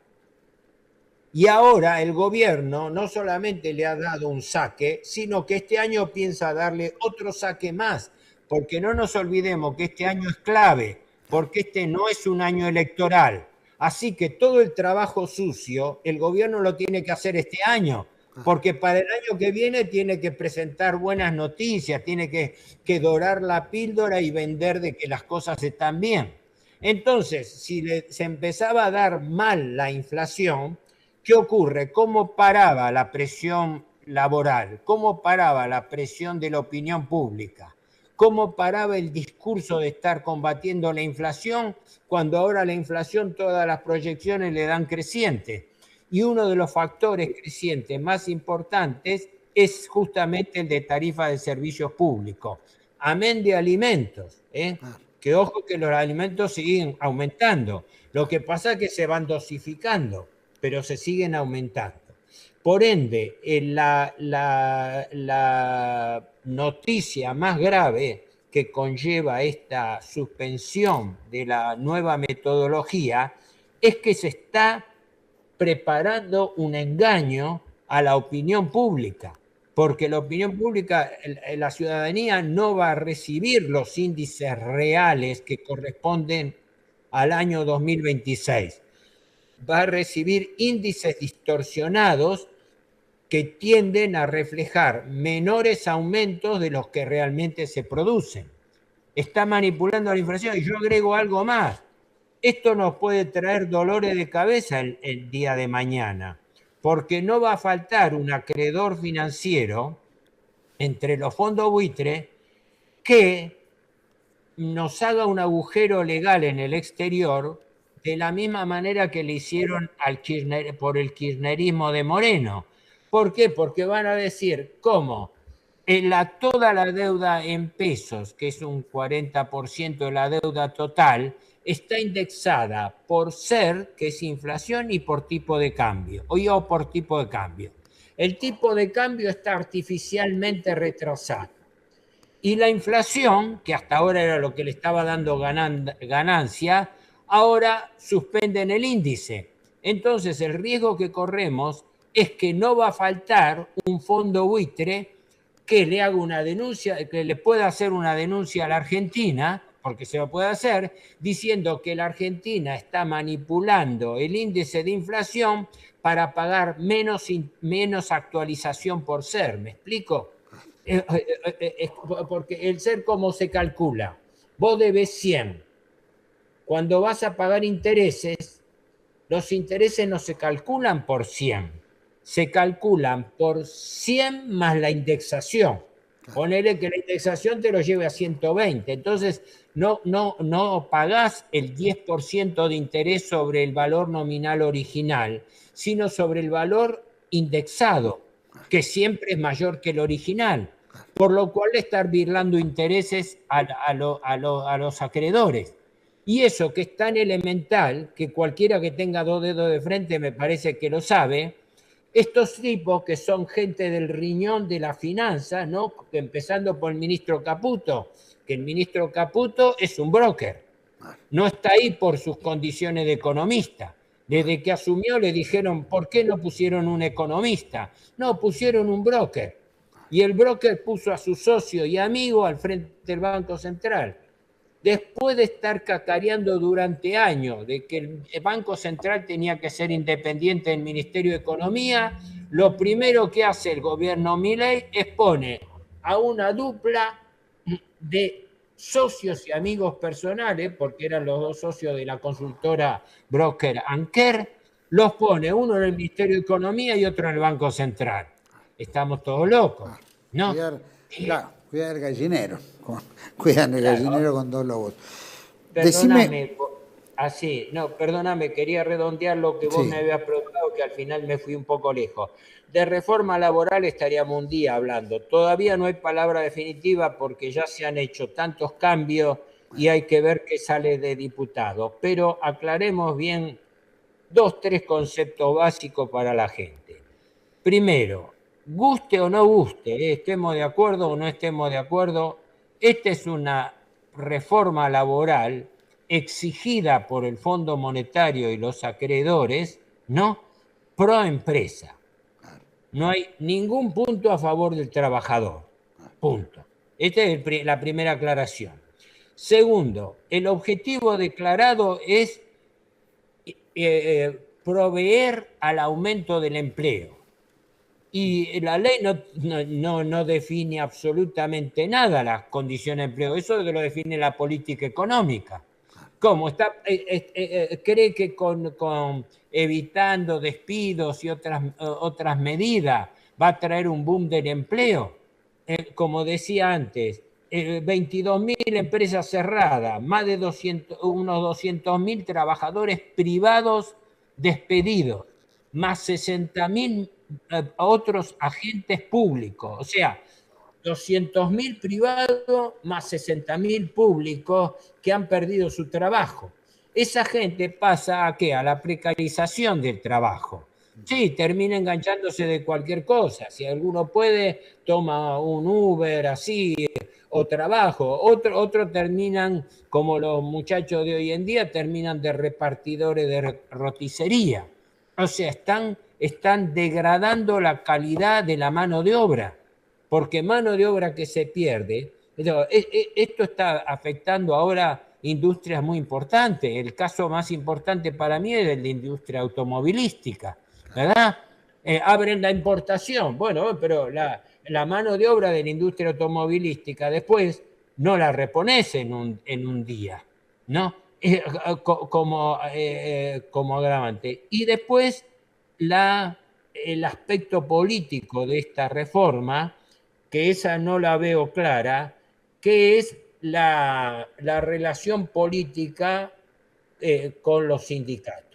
Y ahora el gobierno no solamente le ha dado un saque, sino que este año piensa darle otro saque más, porque no nos olvidemos que este año es clave, porque este no es un año electoral. Así que todo el trabajo sucio el gobierno lo tiene que hacer este año, porque para el año que viene tiene que presentar buenas noticias, tiene que dorar la píldora y vender de que las cosas están bien. Entonces, si se empezaba a dar mal la inflación, ¿qué ocurre? ¿Cómo paraba la presión laboral? ¿Cómo paraba la presión de la opinión pública? ¿Cómo paraba el discurso de estar combatiendo la inflación cuando ahora la inflación todas las proyecciones le dan creciente? Y uno de los factores crecientes más importantes es justamente el de tarifa de servicios públicos, amén de alimentos, que ojo que los alimentos siguen aumentando. Lo que pasa es que se van dosificando, pero se siguen aumentando. Por ende, la noticia más grave que conlleva esta suspensión de la nueva metodología es que se está preparando un engaño a la opinión pública, porque la opinión pública, la ciudadanía no va a recibir los índices reales que corresponden al año 2026. Va a recibir índices distorsionados que tienden a reflejar menores aumentos de los que realmente se producen. Está manipulando la inflación. Y yo agrego algo más. Esto nos puede traer dolores de cabeza el día de mañana, porque no va a faltar un acreedor financiero entre los fondos buitre que nos haga un agujero legal en el exterior de la misma manera que le hicieron por el kirchnerismo de Moreno. ¿Por qué? Porque van a decir, ¿cómo? Toda la deuda en pesos, que es un 40% de la deuda total, está indexada por SER, que es inflación, y por tipo de cambio, o por tipo de cambio. El tipo de cambio está artificialmente retrasado. Y la inflación, que hasta ahora era lo que le estaba dando ganancia, ahora suspenden el índice. Entonces el riesgo que corremos es que no va a faltar un fondo buitre que le haga una denuncia, que le pueda hacer una denuncia a la Argentina, porque se lo puede hacer, diciendo que la Argentina está manipulando el índice de inflación para pagar menos actualización por SER. ¿Me explico? Porque el SER, ¿cómo se calcula? Vos debes 100. Cuando vas a pagar intereses, los intereses no se calculan por 100, se calculan por 100 más la indexación. Ponele que la indexación te lo lleve a 120. Entonces, no pagás el 10% de interés sobre el valor nominal original, sino sobre el valor indexado, que siempre es mayor que el original. Por lo cual estar birlando intereses a los acreedores. Y eso que es tan elemental, que cualquiera que tenga 2 dedos de frente me parece que lo sabe, estos tipos que son gente del riñón de la finanza, ¿no? Empezando por el ministro Caputo, que el ministro Caputo es un broker, no está ahí por sus condiciones de economista. Desde que asumió le dijeron, ¿por qué no pusieron un economista? No, pusieron un broker. Y el broker puso a su socio y amigo al frente del Banco Central. Después de estar cacareando durante años de que el Banco Central tenía que ser independiente del Ministerio de Economía, lo primero que hace el gobierno Milei es poner a una dupla de socios y amigos personales, porque eran los 2 socios de la consultora broker Anker, los pone uno en el Ministerio de Economía y otro en el Banco Central. Estamos todos locos, ¿no? Cuidar el gallinero. Cuidan el gallinero con 2 lobos. Perdóname, perdóname, quería redondear lo que vos me habías preguntado, que al final me fui un poco lejos. De reforma laboral estaríamos un día hablando. Todavía no hay palabra definitiva porque ya se han hecho tantos cambios y hay que ver qué sale de diputados. Pero aclaremos bien 2, 3 conceptos básicos para la gente. Primero, guste o no guste, estemos de acuerdo o no estemos de acuerdo, esta es una reforma laboral exigida por el Fondo Monetario y los acreedores, ¿no? Pro empresa. No hay ningún punto a favor del trabajador. Punto. Esta es la primera aclaración. Segundo, el objetivo declarado es proveer al aumento del empleo. Y la ley no define absolutamente nada las condiciones de empleo. Eso lo define la política económica. ¿Cómo? ¿Cree que con evitando despidos y otras medidas va a traer un boom del empleo? Como decía antes, 22.000 empresas cerradas, más de unos 200.000 trabajadores privados despedidos, más 60.000 otros agentes públicos, o sea, 200.000 privados más 60.000 públicos que han perdido su trabajo. Esa gente pasa ¿a qué? A la precarización del trabajo. Sí, termina enganchándose de cualquier cosa. Si alguno puede, toma un Uber así o trabajo. Otros terminan, como los muchachos de hoy en día, terminan de repartidores de roticería. O sea, están degradando la calidad de la mano de obra, porque mano de obra que se pierde. Esto está afectando ahora industrias muy importantes. El caso más importante para mí es el de industria automovilística, ¿verdad? abren la importación. Bueno, pero la mano de obra de la industria automovilística después no la repones en un día, ¿no? Como agravante. Y después el aspecto político de esta reforma, que esa no la veo clara, que es la relación política con los sindicatos.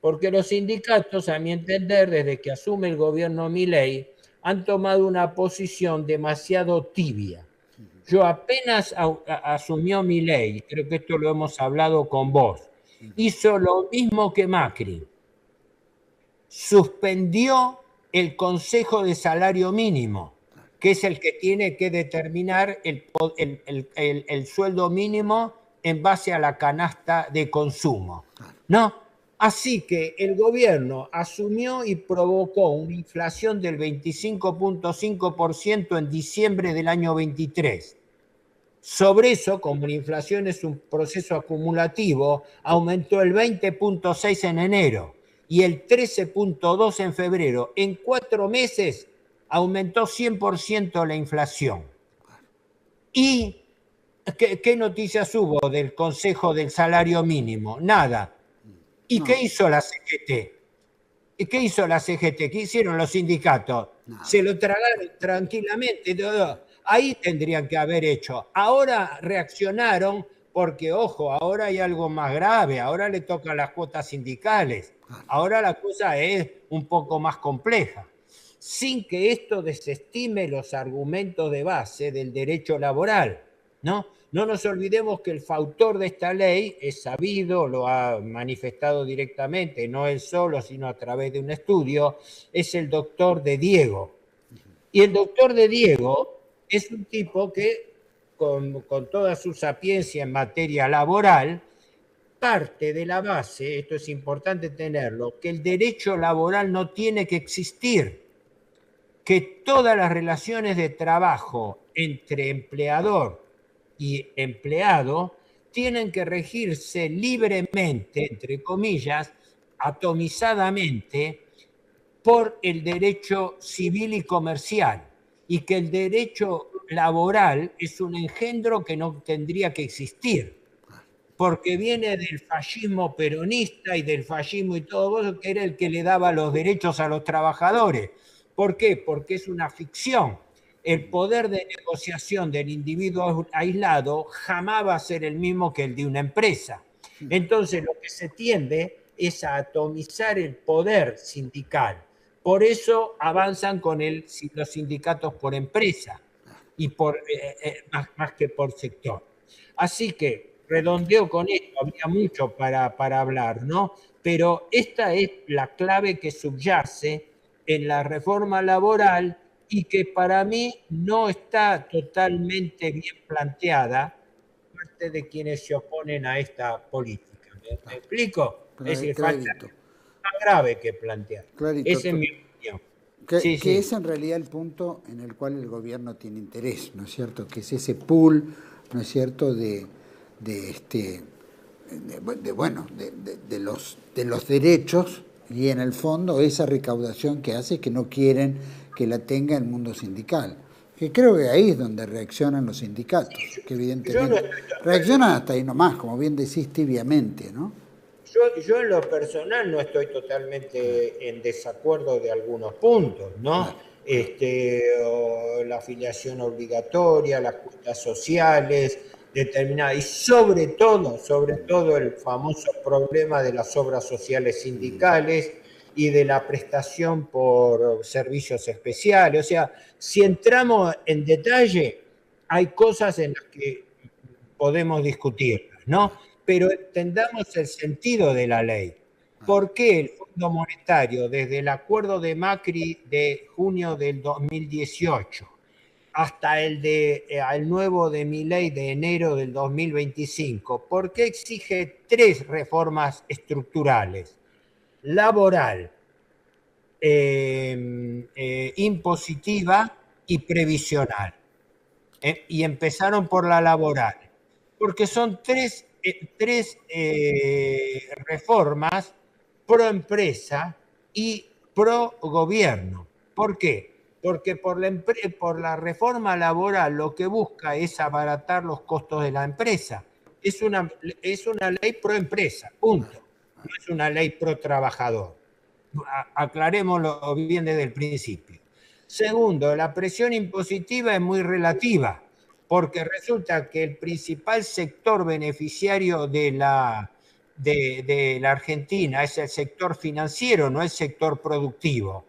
Porque los sindicatos, a mi entender, desde que asume el gobierno Milei, han tomado una posición demasiado tibia. Yo apenas asumió Milei, creo que esto lo hemos hablado con vos, hizo lo mismo que Macri. Suspendió el Consejo de Salario Mínimo, que es el que tiene que determinar el sueldo mínimo en base a la canasta de consumo, ¿no? Así que el gobierno asumió y provocó una inflación del 25.5% en diciembre del año 23. Sobre eso, como la inflación es un proceso acumulativo, aumentó el 20.6 en enero y el 13.2 en febrero. En 4 meses aumentó 100% la inflación. ¿Y qué noticias hubo del Consejo del Salario Mínimo? Nada. ¿Y qué hizo la CGT? ¿Y qué hizo la CGT? ¿Qué hicieron los sindicatos? Se lo tragaron tranquilamente. Ahí tendrían que haber hecho. Ahora reaccionaron porque, ojo, ahora hay algo más grave. Ahora le tocan las cuotas sindicales. Ahora la cosa es un poco más compleja. Sin que esto desestime los argumentos de base del derecho laboral, ¿no? No nos olvidemos que el fautor de esta ley es sabido, lo ha manifestado directamente, no él solo, sino a través de un estudio, es el doctor de Diego. Y el doctor de Diego es un tipo que, con toda su sapiencia en materia laboral, parte de la base, esto es importante tenerlo, que el derecho laboral no tiene que existir, que todas las relaciones de trabajo entre empleador y empleado tienen que regirse libremente, entre comillas, atomizadamente, por el derecho civil y comercial, y que el derecho laboral es un engendro que no tendría que existir, porque viene del fascismo peronista y del fascismo y todo eso, que era el que le daba los derechos a los trabajadores. ¿Por qué? Porque es una ficción. El poder de negociación del individuo aislado jamás va a ser el mismo que el de una empresa. Entonces, lo que se tiende es a atomizar el poder sindical. Por eso avanzan con los sindicatos por empresa y más que por sector. Así que, redondeo con esto, había mucho para hablar, ¿no? Pero esta es la clave que subyace en la reforma laboral y que para mí no está totalmente bien planteada por parte de quienes se oponen a esta política. ¿Me explico? Es decir, falta más grave que plantear. Esa es mi opinión. Que es en realidad el punto en el cual el gobierno tiene interés, ¿no es cierto? Que es ese pool, ¿no es cierto?, de los derechos, y en el fondo esa recaudación que hace que no quieren que la tenga el mundo sindical. Que creo que ahí es donde reaccionan los sindicatos, que evidentemente reaccionan hasta ahí nomás, como bien decís, tibiamente, ¿no? Yo en lo personal no estoy totalmente en desacuerdo de algunos puntos, ¿no? La afiliación obligatoria, las cuotas sociales, determinadas, y sobre todo el famoso problema de las obras sociales sindicales y de la prestación por servicios especiales. O sea, si entramos en detalle, hay cosas en las que podemos discutirlas, ¿no? Pero entendamos el sentido de la ley. ¿Por qué el Fondo Monetario, desde el acuerdo de Macri de junio del 2018 hasta el nuevo de Milei de enero del 2025, por qué exige 3 reformas estructurales? Laboral, impositiva y previsional. Y empezaron por la laboral, porque son tres reformas pro empresa y pro gobierno. ¿Por qué? Porque por la reforma laboral lo que busca es abaratar los costos de la empresa. Es una ley pro empresa, punto. No es una ley pro trabajador. Aclarémoslo bien desde el principio. Segundo, la presión impositiva es muy relativa, porque resulta que el principal sector beneficiario de la Argentina es el sector financiero, no el sector productivo.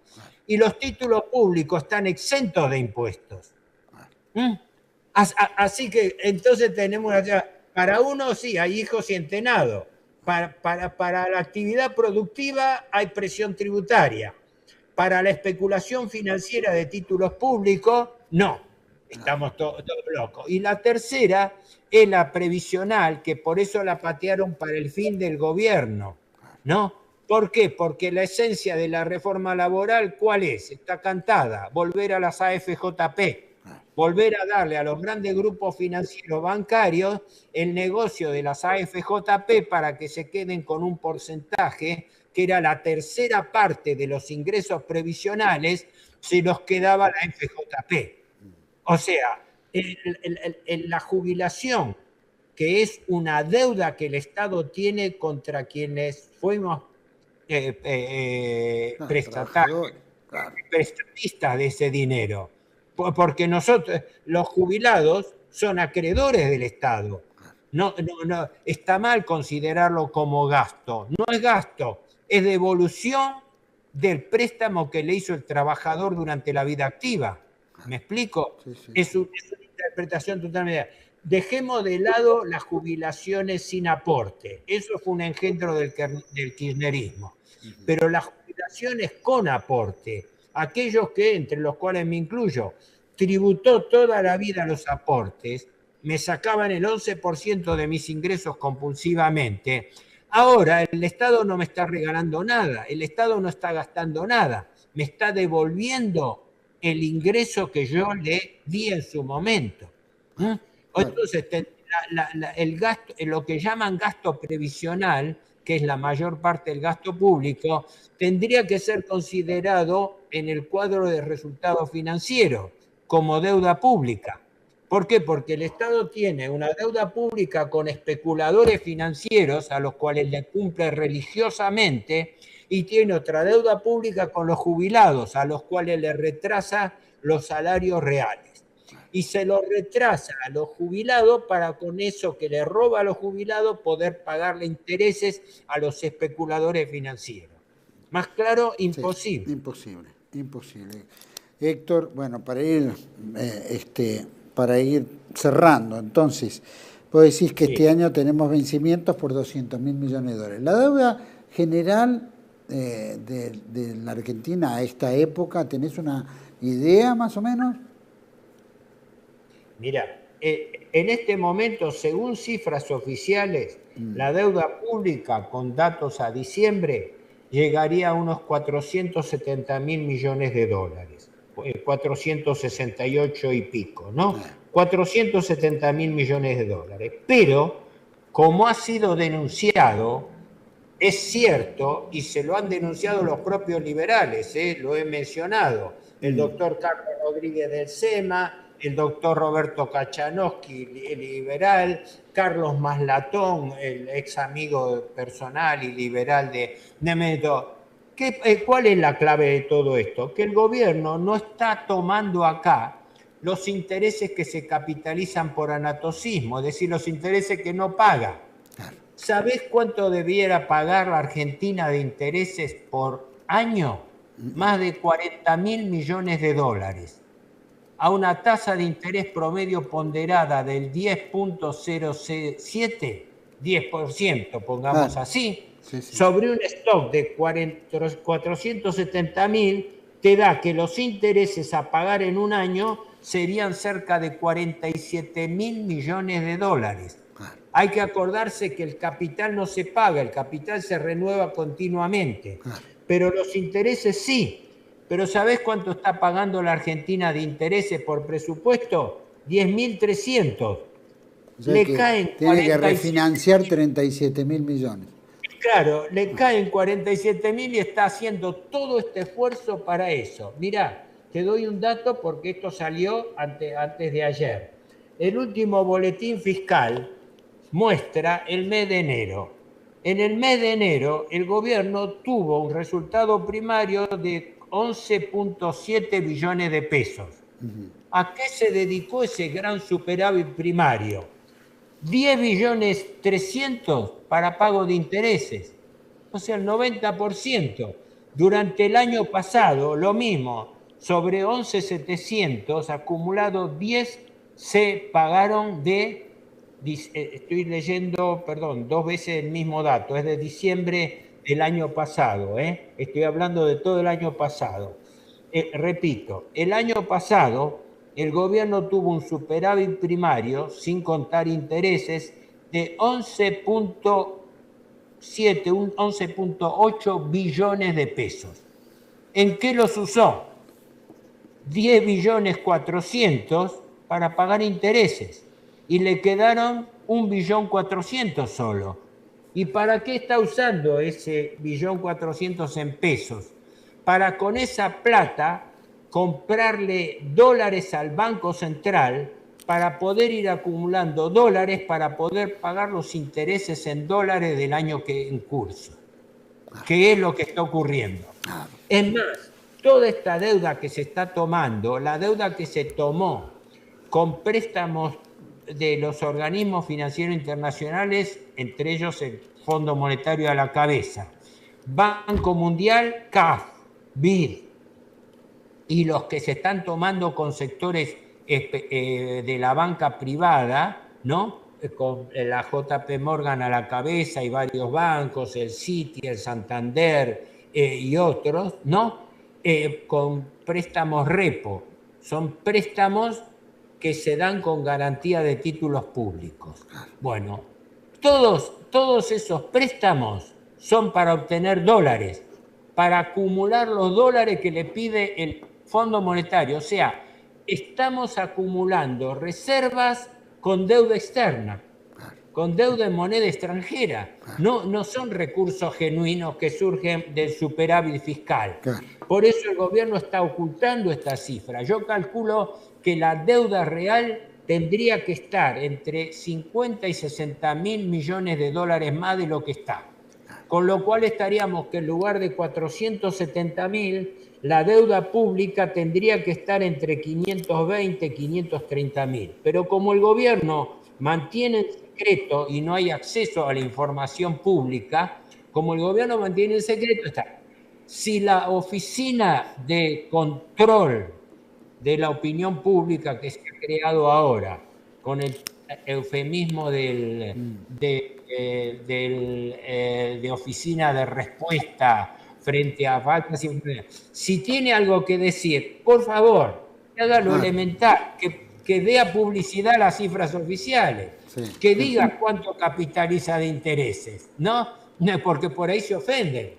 Y los títulos públicos están exentos de impuestos. Así que entonces tenemos para uno sí, hay hijos y entenados. Para la actividad productiva hay presión tributaria. Para la especulación financiera de títulos públicos, no. Estamos todos locos. Y la tercera es la previsional, que por eso la patearon para el fin del gobierno, ¿no? ¿Por qué? Porque la esencia de la reforma laboral, ¿cuál es? Está cantada, volver a las AFJP, volver a darle a los grandes grupos financieros bancarios el negocio de las AFJP para que se queden con un porcentaje que era la tercera parte de los ingresos previsionales, se los quedaba la FJP. O sea, la jubilación, que es una deuda que el Estado tiene contra quienes fuimos prestatistas de ese dinero. Porque nosotros, los jubilados, son acreedores del Estado. No, está mal considerarlo como gasto. No es gasto, es devolución del préstamo que le hizo el trabajador durante la vida activa. ¿Me explico? Sí. Es una interpretación totalmente. Dejemos de lado las jubilaciones sin aporte. Eso fue un engendro del kirchnerismo. Pero las jubilaciones con aporte, aquellos que, entre los cuales me incluyo, tributó toda la vida los aportes, me sacaban el 11% de mis ingresos compulsivamente. Ahora el Estado no me está regalando nada, el Estado no está gastando nada, me está devolviendo el ingreso que yo le di en su momento. Entonces, el gasto, lo que llaman gasto previsional, que es la mayor parte del gasto público, tendría que ser considerado en el cuadro de resultados financieros como deuda pública. ¿Por qué? Porque el Estado tiene una deuda pública con especuladores financieros a los cuales le cumple religiosamente, y tiene otra deuda pública con los jubilados a los cuales le retrasa los salarios reales. Y se los retrasa a los jubilados para con eso que le roba a los jubilados poder pagarle intereses a los especuladores financieros. Más claro, imposible. Sí, imposible. Héctor, bueno, para ir cerrando, entonces, vos decís que este año tenemos vencimientos por 200.000 millones de dólares. La deuda general de la Argentina a esta época, ¿tenés una idea más o menos? Mira, en este momento, según cifras oficiales, la deuda pública con datos a diciembre llegaría a unos 470.000 millones de dólares, 468 y pico, ¿no? 470.000 millones de dólares. Pero, como ha sido denunciado, es cierto, y se lo han denunciado los propios liberales, lo he mencionado, el doctor Carlos Rodríguez del SEMA, el doctor Roberto Kachanowski, liberal, Carlos Maslatón, el ex amigo personal y liberal de Nemeto. ¿Cuál es la clave de todo esto? Que el gobierno no está tomando acá los intereses que se capitalizan por anatocismo, es decir, los intereses que no paga. ¿Sabés cuánto debiera pagar la Argentina de intereses por año? Más de 40.000 millones de dólares. A una tasa de interés promedio ponderada del 10.07, 10%, pongamos así, sobre un stock de 470.000, te da que los intereses a pagar en un año serían cerca de 47.000 millones de dólares. Hay que acordarse que el capital no se paga, el capital se renueva continuamente, pero los intereses sí. Pero ¿sabés cuánto está pagando la Argentina de intereses por presupuesto? 10.300. O sea, le caen tiene que refinanciar 37.000 millones. claro, le caen 47.000 y está haciendo todo este esfuerzo para eso. Mirá, te doy un dato porque esto salió antes de ayer. El último boletín fiscal muestra el mes de enero. En el mes de enero, el gobierno tuvo un resultado primario de 11.7 billones de pesos. ¿A qué se dedicó ese gran superávit primario? 10.300.000.000 para pago de intereses, o sea, el 90%. Durante el año pasado, lo mismo, sobre 11.700 acumulados, 10 se pagaron estoy leyendo, perdón, 2 veces el mismo dato, es de diciembre del año pasado, estoy hablando de todo el año pasado. Repito, el año pasado el gobierno tuvo un superávit primario, sin contar intereses, de 11.8 billones de pesos. ¿En qué los usó? 10.400.000.000 para pagar intereses y le quedaron 1.400.000.000 solo. ¿Y para qué está usando ese 1.400.000 en pesos? Para con esa plata comprarle dólares al Banco Central para poder ir acumulando dólares para poder pagar los intereses en dólares del año en curso, que es lo que está ocurriendo. Es más, toda esta deuda que se está tomando, la deuda que se tomó con préstamos de los organismos financieros internacionales, entre ellos el Fondo Monetario a la cabeza, Banco Mundial, CAF, BID, y los que se están tomando con sectores de la banca privada, ¿no? Con la JP Morgan a la cabeza y varios bancos, el Citi, el Santander y otros, ¿no? Con préstamos repo. Son préstamos que se dan con garantía de títulos públicos. Bueno, todos esos préstamos son para obtener dólares, para acumular los dólares que le pide el Fondo Monetario. O sea, estamos acumulando reservas con deuda externa, con deuda en moneda extranjera. No son recursos genuinos que surgen del superávit fiscal. Por eso el gobierno está ocultando esta cifra. Yo calculo que la deuda real tendría que estar entre 50 y 60.000 millones de dólares más de lo que está. Con lo cual estaríamos que en lugar de 470.000, la deuda pública tendría que estar entre 520 y 530.000. Pero como el gobierno mantiene en secreto y no hay acceso a la información pública, como el gobierno mantiene en secreto, está. Si la Oficina de Control de la Opinión Pública que se ha creado ahora, con el eufemismo de Oficina de Respuesta frente a faltas, si tiene algo que decir, por favor, haga lo elemental, que dé a publicidad las cifras oficiales, que diga cuánto capitaliza de intereses, ¿no? Porque por ahí se ofenden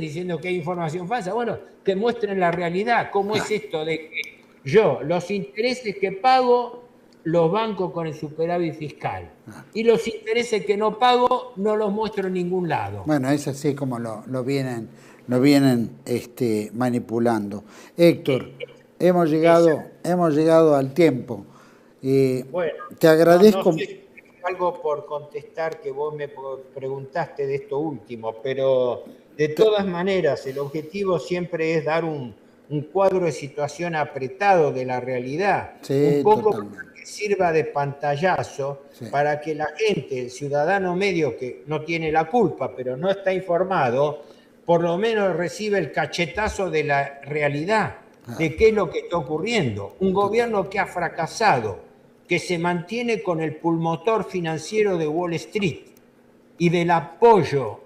diciendo que hay información falsa. Bueno, que muestren la realidad, cómo es esto de que yo, los intereses que pago, los banco con el superávit fiscal. Y los intereses que no pago, no los muestro en ningún lado. Bueno, es así como lo vienen manipulando. Héctor, hemos llegado al tiempo. Bueno, te agradezco. No sé, algo por contestar que vos me preguntaste de esto último, pero de todas maneras el objetivo siempre es dar un cuadro de situación apretado de la realidad, un poco que sirva de pantallazo para que la gente, el ciudadano medio que no tiene la culpa, pero no está informado, por lo menos reciba el cachetazo de la realidad, de qué es lo que está ocurriendo. Un gobierno que ha fracasado, que se mantiene con el pulmotor financiero de Wall Street y del apoyo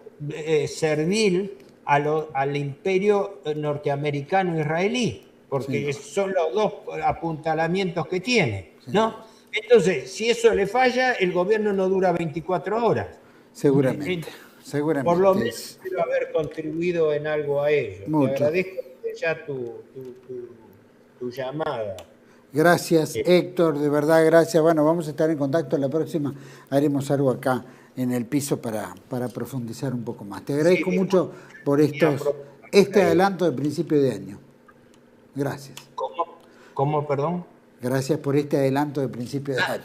servil al imperio norteamericano-israelí, porque son los dos apuntalamientos que tiene, ¿no? Entonces, si eso le falla, el gobierno no dura 24 horas. Seguramente. Por lo menos espero haber contribuido en algo a ello. Mucho. Te agradezco ya tu llamada. Gracias, Héctor, de verdad, gracias. Bueno, vamos a estar en contacto, la próxima haremos algo acá en el piso para profundizar un poco más. Te agradezco mucho por este adelanto de principio de año. Gracias. ¿Cómo, perdón? Gracias por este adelanto de principio de año.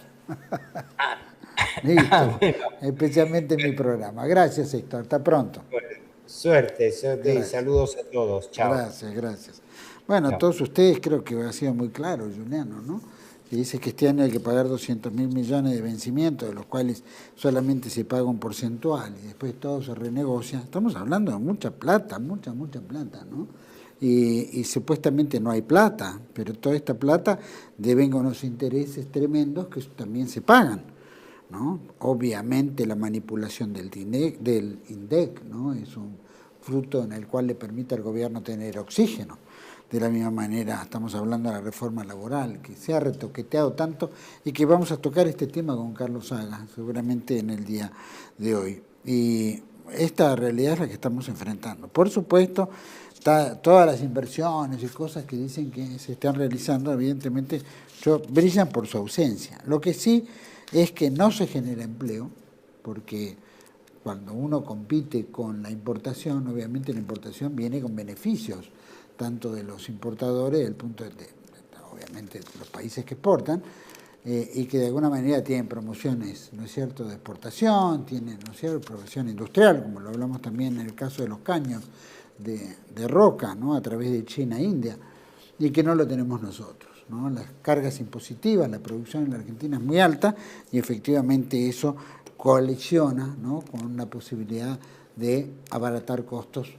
Listo, especialmente en mi programa. Gracias, Héctor. Hasta pronto. Bueno, suerte y saludos a todos. Chao. Gracias. Bueno, a todos ustedes creo que ha sido muy claro, Juliano, ¿no? Que dice que este año hay que pagar 200.000 millones de vencimientos, de los cuales solamente se paga un porcentual y después todo se renegocia. Estamos hablando de mucha plata, mucha plata, ¿no? Y supuestamente no hay plata, pero toda esta plata devenga unos intereses tremendos que también se pagan, ¿no? Obviamente la manipulación del INDEC, ¿no? Es un fruto en el cual le permite al gobierno tener oxígeno. De la misma manera estamos hablando de la reforma laboral, que se ha retoqueteado tanto y que vamos a tocar este tema con Carlos Saga, seguramente en el día de hoy. Y esta realidad es la que estamos enfrentando. Por supuesto, todas las inversiones y cosas que dicen que se están realizando, evidentemente, brillan por su ausencia. Lo que sí es que no se genera empleo, porque cuando uno compite con la importación, obviamente la importación viene con beneficios, tanto de los importadores, del punto de obviamente de los países que exportan, y que de alguna manera tienen promociones, ¿no es cierto?, de exportación, tienen, ¿no es cierto?, promoción industrial, como lo hablamos también en el caso de los caños de roca, ¿no?, a través de China e India, y que no lo tenemos nosotros, ¿no? Las cargas impositivas, la producción en la Argentina es muy alta y efectivamente eso colisiona, ¿no?, con la posibilidad de abaratar costos.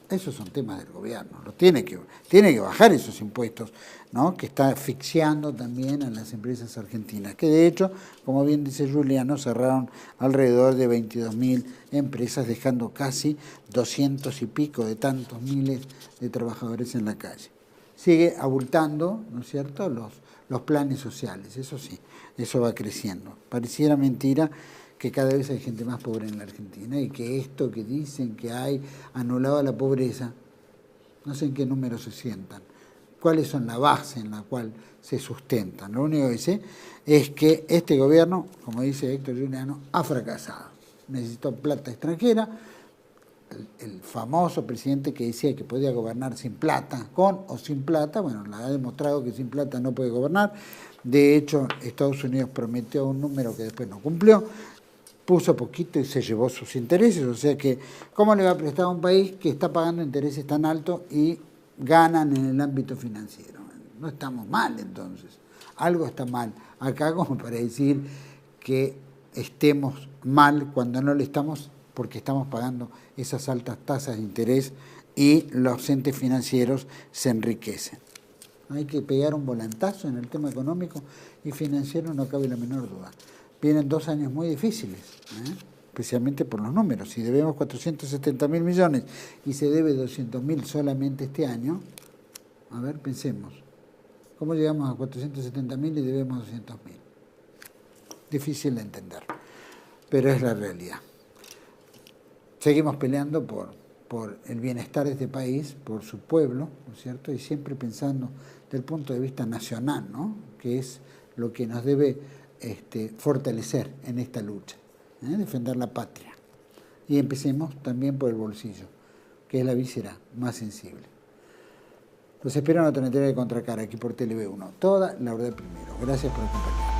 Esos son temas del gobierno, tiene que bajar esos impuestos, ¿no?, que está asfixiando también a las empresas argentinas, que de hecho, como bien dice Juliano, cerraron alrededor de 22.000 empresas, dejando casi 200 y pico de tantos miles de trabajadores en la calle. Sigue abultando, ¿no es cierto?, los planes sociales, eso sí, eso va creciendo. Pareciera mentira que cada vez hay gente más pobre en la Argentina y que esto que dicen que hay anulado la pobreza, no sé en qué números se sientan, cuáles son la base en la cual se sustentan. Lo único que sé es que este gobierno, como dice Héctor Juliano, ha fracasado. Necesitó plata extranjera. El famoso presidente que decía que podía gobernar sin plata, con o sin plata, bueno, la ha demostrado que sin plata no puede gobernar. De hecho, Estados Unidos prometió un número que después no cumplió, puso poquito y se llevó sus intereses, o sea que, ¿cómo le va a prestar a un país que está pagando intereses tan altos y ganan en el ámbito financiero? No estamos mal entonces, algo está mal acá como para decir que estemos mal cuando no lo estamos, porque estamos pagando esas altas tasas de interés y los entes financieros se enriquecen. Hay que pegar un volantazo en el tema económico y financiero, no cabe la menor duda. Vienen 2 años muy difíciles, especialmente por los números. Si debemos 470.000 millones y se debe 200.000 solamente este año, a ver, pensemos, ¿cómo llegamos a 470.000 y debemos 200.000? Difícil de entender, pero es la realidad. Seguimos peleando por el bienestar de este país, por su pueblo, ¿no es cierto? Y siempre pensando desde el punto de vista nacional, ¿no?, que es lo que nos debe fortalecer en esta lucha, defender la patria. Y empecemos también por el bolsillo, que es la víscera más sensible. Los espero en otra entrega de Contracara, aquí por TLV1. Toda la verdad primero. Gracias por acompañarnos.